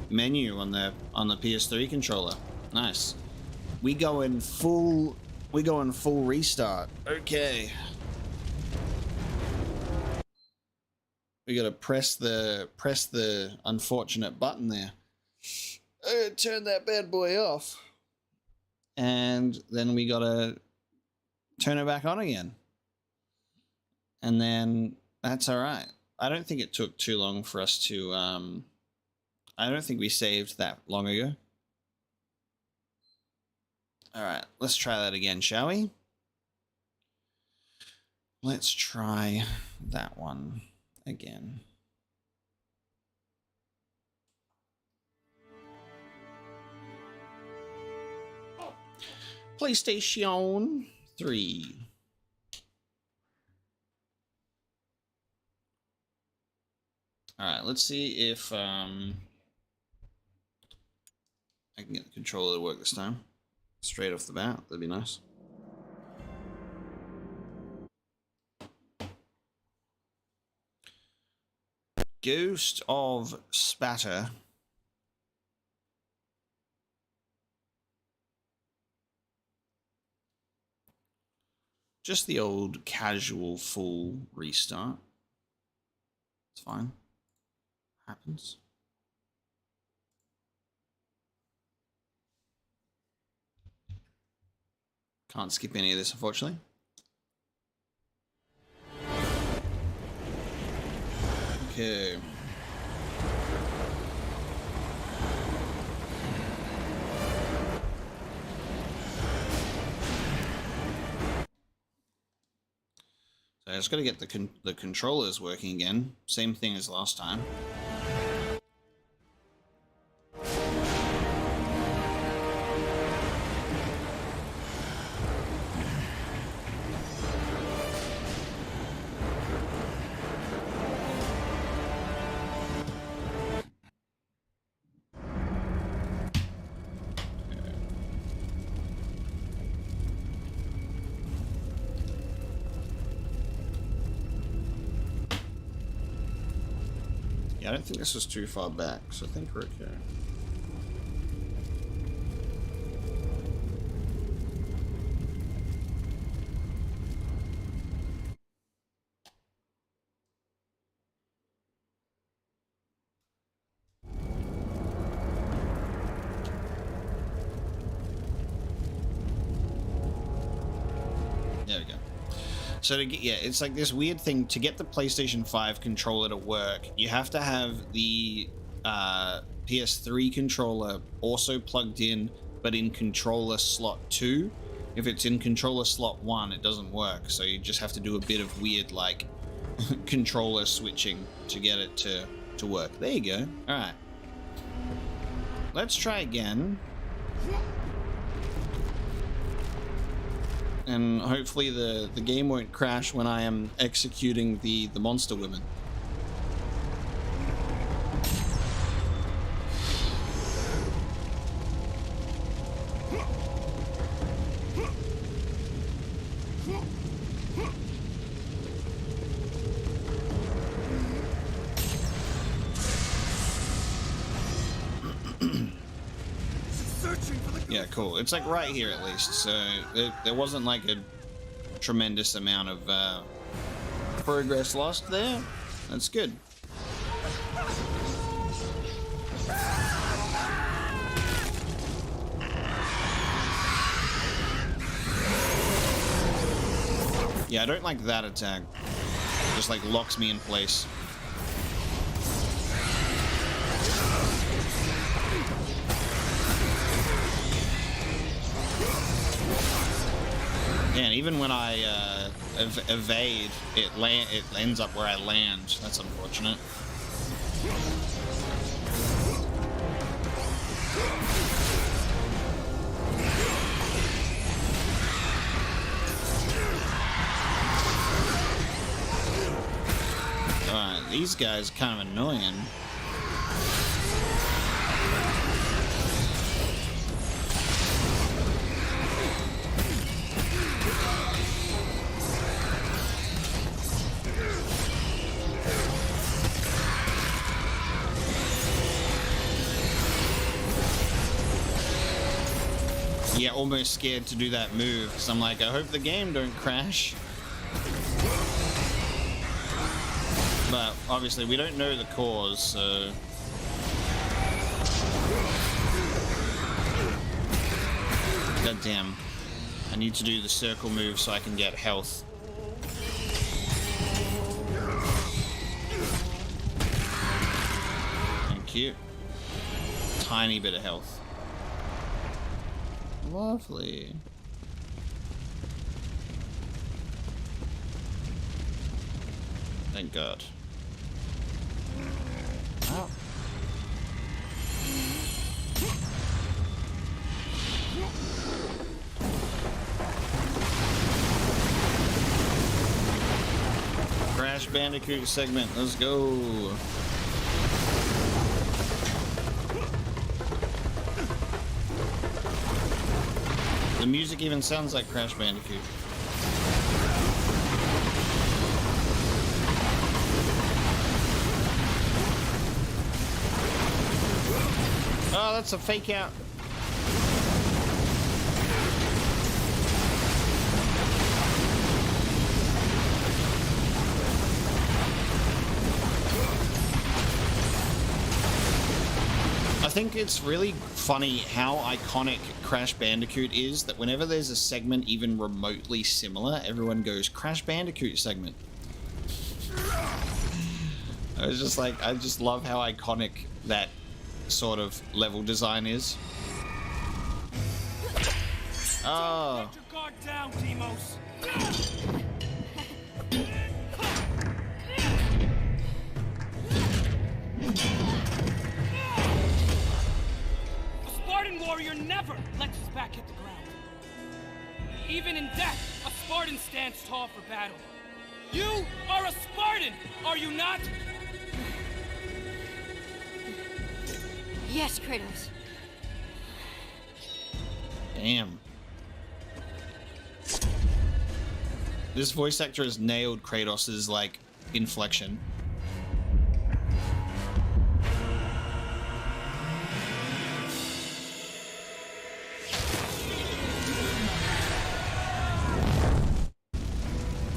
menu on the PS3 controller. Nice. We go in full restart. Okay. We gotta press the unfortunate button there. Turn that bad boy off. And then we gotta turn it back on again. And then that's alright. I don't think it took too long for us to I don't think we saved that long ago. Alright, let's try that again, shall we? Let's try that one again. PlayStation 3. Alright, let's see if I can get the controller to work this time. Straight off the bat, that'd be nice. Ghost of Sparta. Just the old casual full restart. It's fine. Happens. Can't skip any of this, unfortunately. Okay. So I just got to get the controllers working again. Same thing as last time. I don't think this was too far back, so I think we're okay. There we go. So to get, yeah, it's like this weird thing to get the PlayStation 5 controller to work. You have to have the PS3 controller also plugged in, but in controller slot 2. If it's in controller slot 1, it doesn't work. So you just have to do a bit of weird like controller switching to get it to work. There you go. All right. Let's try again. And hopefully the game won't crash when I am executing the monster women. Yeah, cool. It's like right here at least, so there wasn't like a tremendous amount of progress lost there. That's good. Yeah, I don't like that attack. Just like locks me in place. Yeah, and even when I evade, it ends up where I land. That's unfortunate. These guys are kind of annoying. Yeah, almost scared to do that move because I'm like, I hope the game don't crash. But obviously we don't know the cause, so... God damn. I need to do the circle move so I can get health. Thank you. Tiny bit of health. Lovely. Thank God. Oh. Crash Bandicoot segment, let's go. The music even sounds like Crash Bandicoot. Oh, that's a fake out. I think it's really funny how iconic Crash Bandicoot is that whenever there's a segment even remotely similar, everyone goes, Crash Bandicoot segment. I was just like, I just love how iconic that sort of level design is. Oh. Get your guard down, Deimos. A Spartan warrior never lets his back hit the ground. Even in death, a Spartan stands tall for battle. You are a Spartan, are you not? Yes, Kratos. Damn. This voice actor has nailed Kratos' like inflection.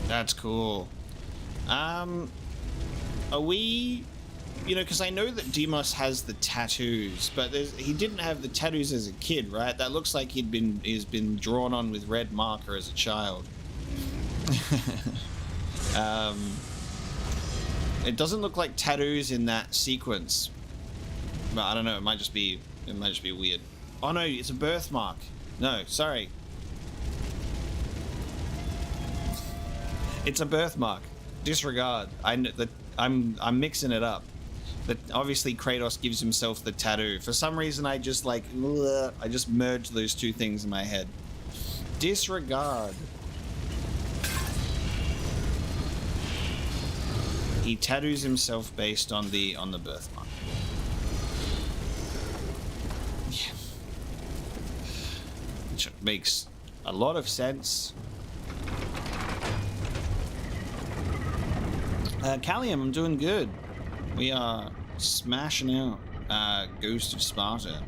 That's cool. Are we, you know, because I know that Deimos has the tattoos, but he didn't have the tattoos as a kid, right? That looks like he's been drawn on with red marker as a child. It doesn't look like tattoos in that sequence, but I don't know. It might just be weird. Oh no, it's a birthmark. No, sorry. It's a birthmark. Disregard. I'm mixing it up. But obviously Kratos gives himself the tattoo. For some reason I just like I just merged those two things in my head. Disregard. He tattoos himself based on the birthmark. Yeah. Which makes a lot of sense. Callium, I'm doing good. We are smashing out Ghost of Sparta.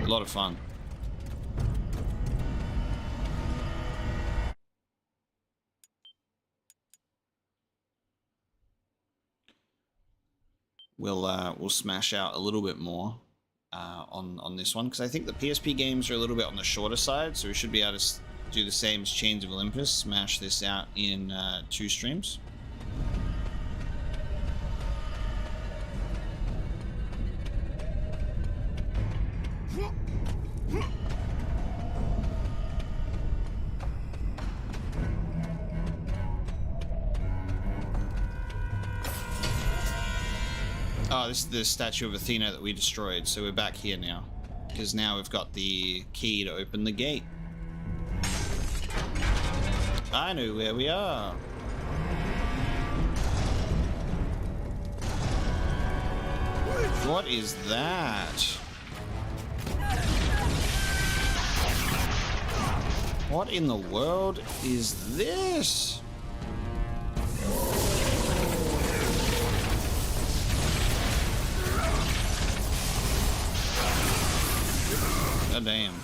A lot of fun. we'll smash out a little bit more on this one, because I think the PSP games are a little bit on the shorter side, so we should be able to do the same as Chains of Olympus, smash this out in 2 streams. Oh, this is the statue of Athena that we destroyed, so we're back here now. Because now we've got the key to open the gate. I know where we are. What is that? What in the world is this? Oh, damn.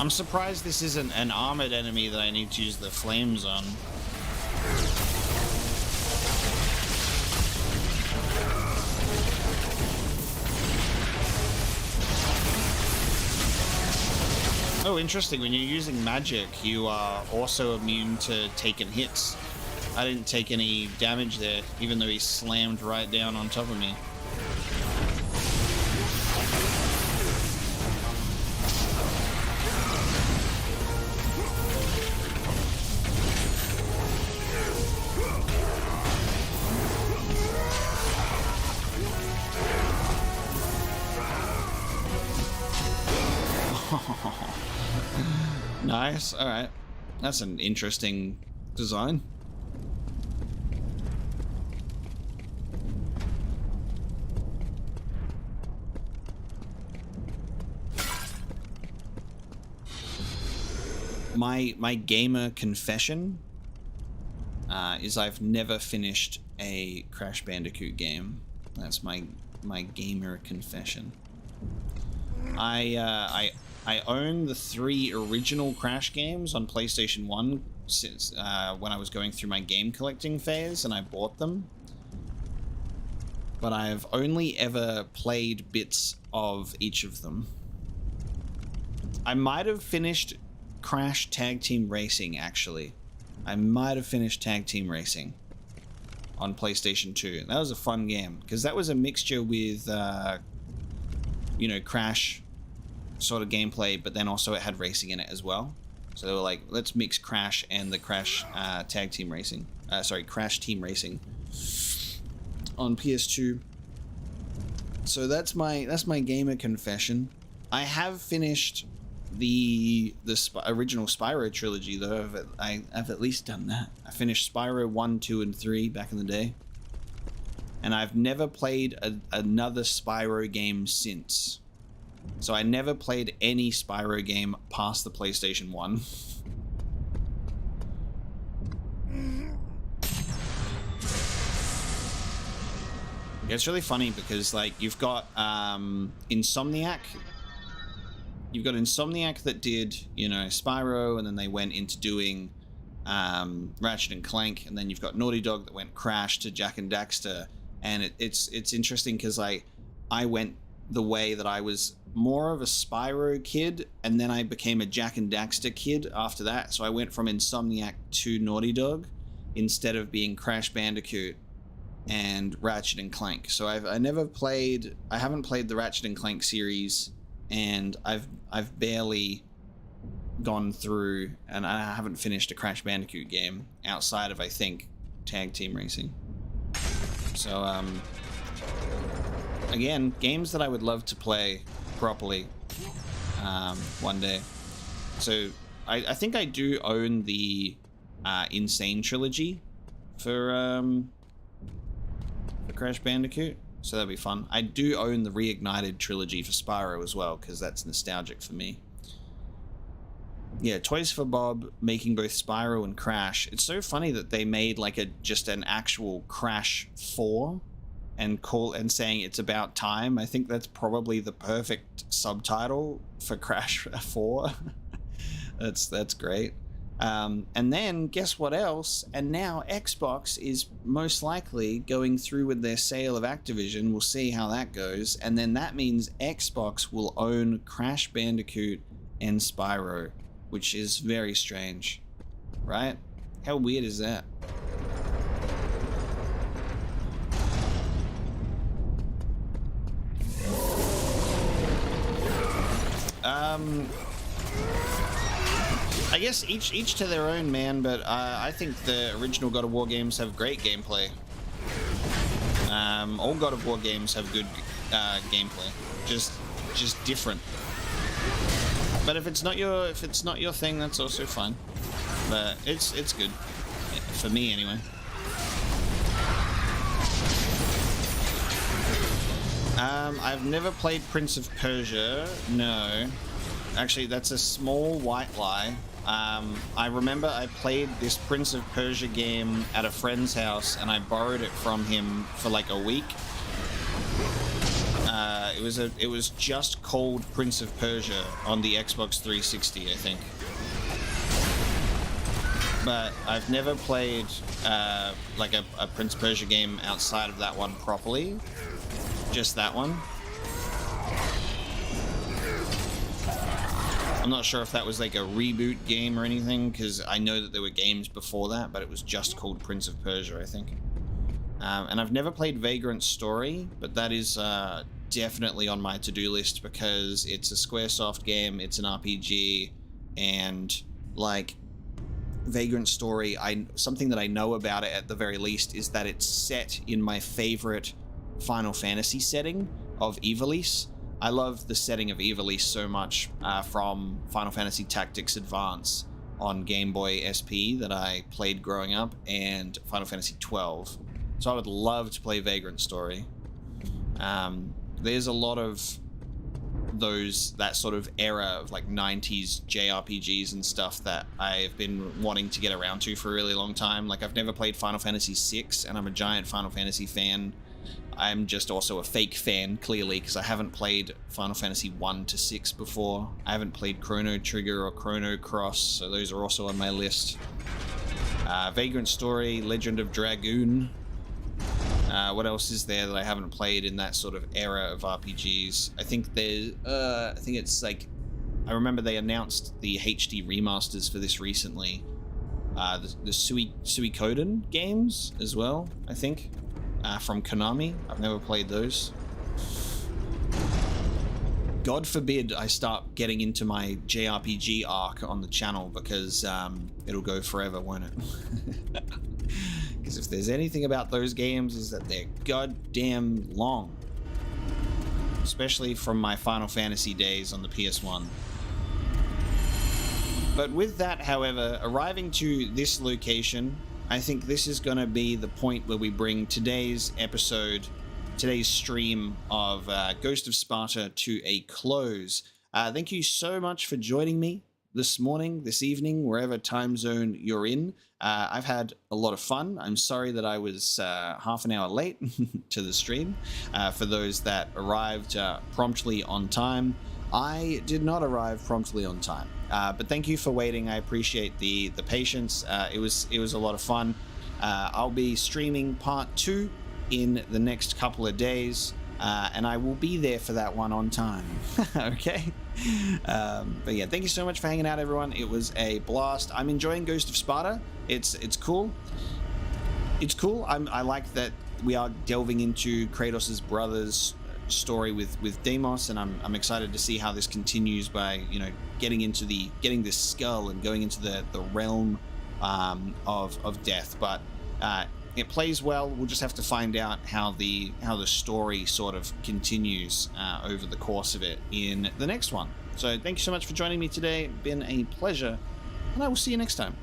I'm surprised this isn't an armored enemy that I need to use the flames on. Oh, interesting. When you're using magic, you are also immune to taking hits. I didn't take any damage there, even though he slammed right down on top of me. Nice. All right. That's an interesting design. My gamer confession is I've never finished a Crash Bandicoot game. That's my gamer confession. I own the 3 original Crash games on PlayStation 1 since when I was going through my game collecting phase, and I bought them. But I've only ever played bits of each of them. I might have finished Crash Tag Team Racing, actually. I might have finished Tag Team Racing on PlayStation 2. That was a fun game, because that was a mixture with, you know, Crash sort of gameplay, but then also it had racing in it as well. So they were like, let's mix Crash and the Crash Tag Team Racing. Sorry, Crash Team Racing on PS2. So that's my gamer confession. I have finished the original Spyro trilogy, though. I've at least done that. I finished Spyro 1, 2, and 3 back in the day, and I've never played another Spyro game since. So I never played any Spyro game past the PlayStation 1. It's really funny because, like, you've got Insomniac. You've got Insomniac that did, you know, Spyro, and then they went into doing Ratchet and Clank, and then you've got Naughty Dog that went Crash to Jak and Daxter, and it's interesting because I went the way that I was more of a Spyro kid, and then I became a Jak and Daxter kid after that. So I went from Insomniac to Naughty Dog instead of being Crash Bandicoot and Ratchet and Clank. So I haven't played the Ratchet and Clank series, and I've barely gone through, and I haven't finished a Crash Bandicoot game outside of, I think, Tag Team Racing. So again, games that I would love to play properly one day. So I think I do own the Insane trilogy for Crash Bandicoot, so that'll be fun. I do own the Reignited trilogy for Spyro as well, because that's nostalgic for me. Yeah, Toys for Bob making both Spyro and Crash. It's so funny that they made like just an actual Crash 4 and saying it's about time. I think that's probably the perfect subtitle for Crash 4. That's great. And then guess what else? And now Xbox is most likely going through with their sale of Activision. We'll see how that goes. And then that means Xbox will own Crash Bandicoot and Spyro, which is very strange, right? How weird is that? I guess each to their own, man, but I think the original God of War games have great gameplay. All God of War games have good gameplay, just different. But if it's not your thing, that's also fine. But it's good for me anyway. I've never played Prince of Persia. No, actually, that's a small white lie. I remember I played this Prince of Persia game at a friend's house, and I borrowed it from him for like a week. It was just called Prince of Persia on the Xbox 360, I think. But I've never played like a Prince of Persia game outside of that one properly. Just that one. I'm not sure if that was like a reboot game or anything, because I know that there were games before that, but it was just called Prince of Persia, I think. And I've never played Vagrant Story, but that is definitely on my to-do list because it's a Squaresoft game, it's an RPG, and like Vagrant Story, something that I know about it at the very least is that it's set in my favorite Final Fantasy setting of Ivalice. I love the setting of Ivalice so much from Final Fantasy Tactics Advance on Game Boy SP that I played growing up, and Final Fantasy 12. So I would love to play Vagrant Story. There's a lot of that sort of era of like 90s JRPGs and stuff that I've been wanting to get around to for a really long time. Like, I've never played Final Fantasy 6, and I'm a giant Final Fantasy fan. I'm just also a fake fan, clearly, because I haven't played Final Fantasy 1 to 6 before. I haven't played Chrono Trigger or Chrono Cross, so those are also on my list. Vagrant Story, Legend of Dragoon. What else is there that I haven't played in that sort of era of RPGs? I think it's like, I remember they announced the HD remasters for this recently. The Suikoden games as well, I think. From Konami. I've never played those. God forbid I start getting into my JRPG arc on the channel, because it'll go forever, won't it? Because if there's anything about those games is that they're goddamn long. Especially from my Final Fantasy days on the PS1. But with that, however, arriving to this location, I think this is going to be the point where we bring today's episode, today's stream of Ghost of Sparta to a close. Thank you so much for joining me this morning, this evening, wherever time zone you're in. I've had a lot of fun. I'm sorry that I was half an hour late to the stream. For those that arrived promptly on time, I did not arrive promptly on time. But thank you for waiting. I appreciate the patience. It was a lot of fun. I'll be streaming part 2 in the next couple of days, and I will be there for that one on time. Okay? But yeah, thank you so much for hanging out, everyone. It was a blast. I'm enjoying Ghost of Sparta. It's cool. It's cool. I like that we are delving into Kratos' brother's story with Deimos, and I'm excited to see how this continues by, you know, getting this skull and going into the realm of death. But it plays well. We'll just have to find out how the story sort of continues over the course of it in the next one. So thank you so much for joining me today. It's been a pleasure, and I will see you next time.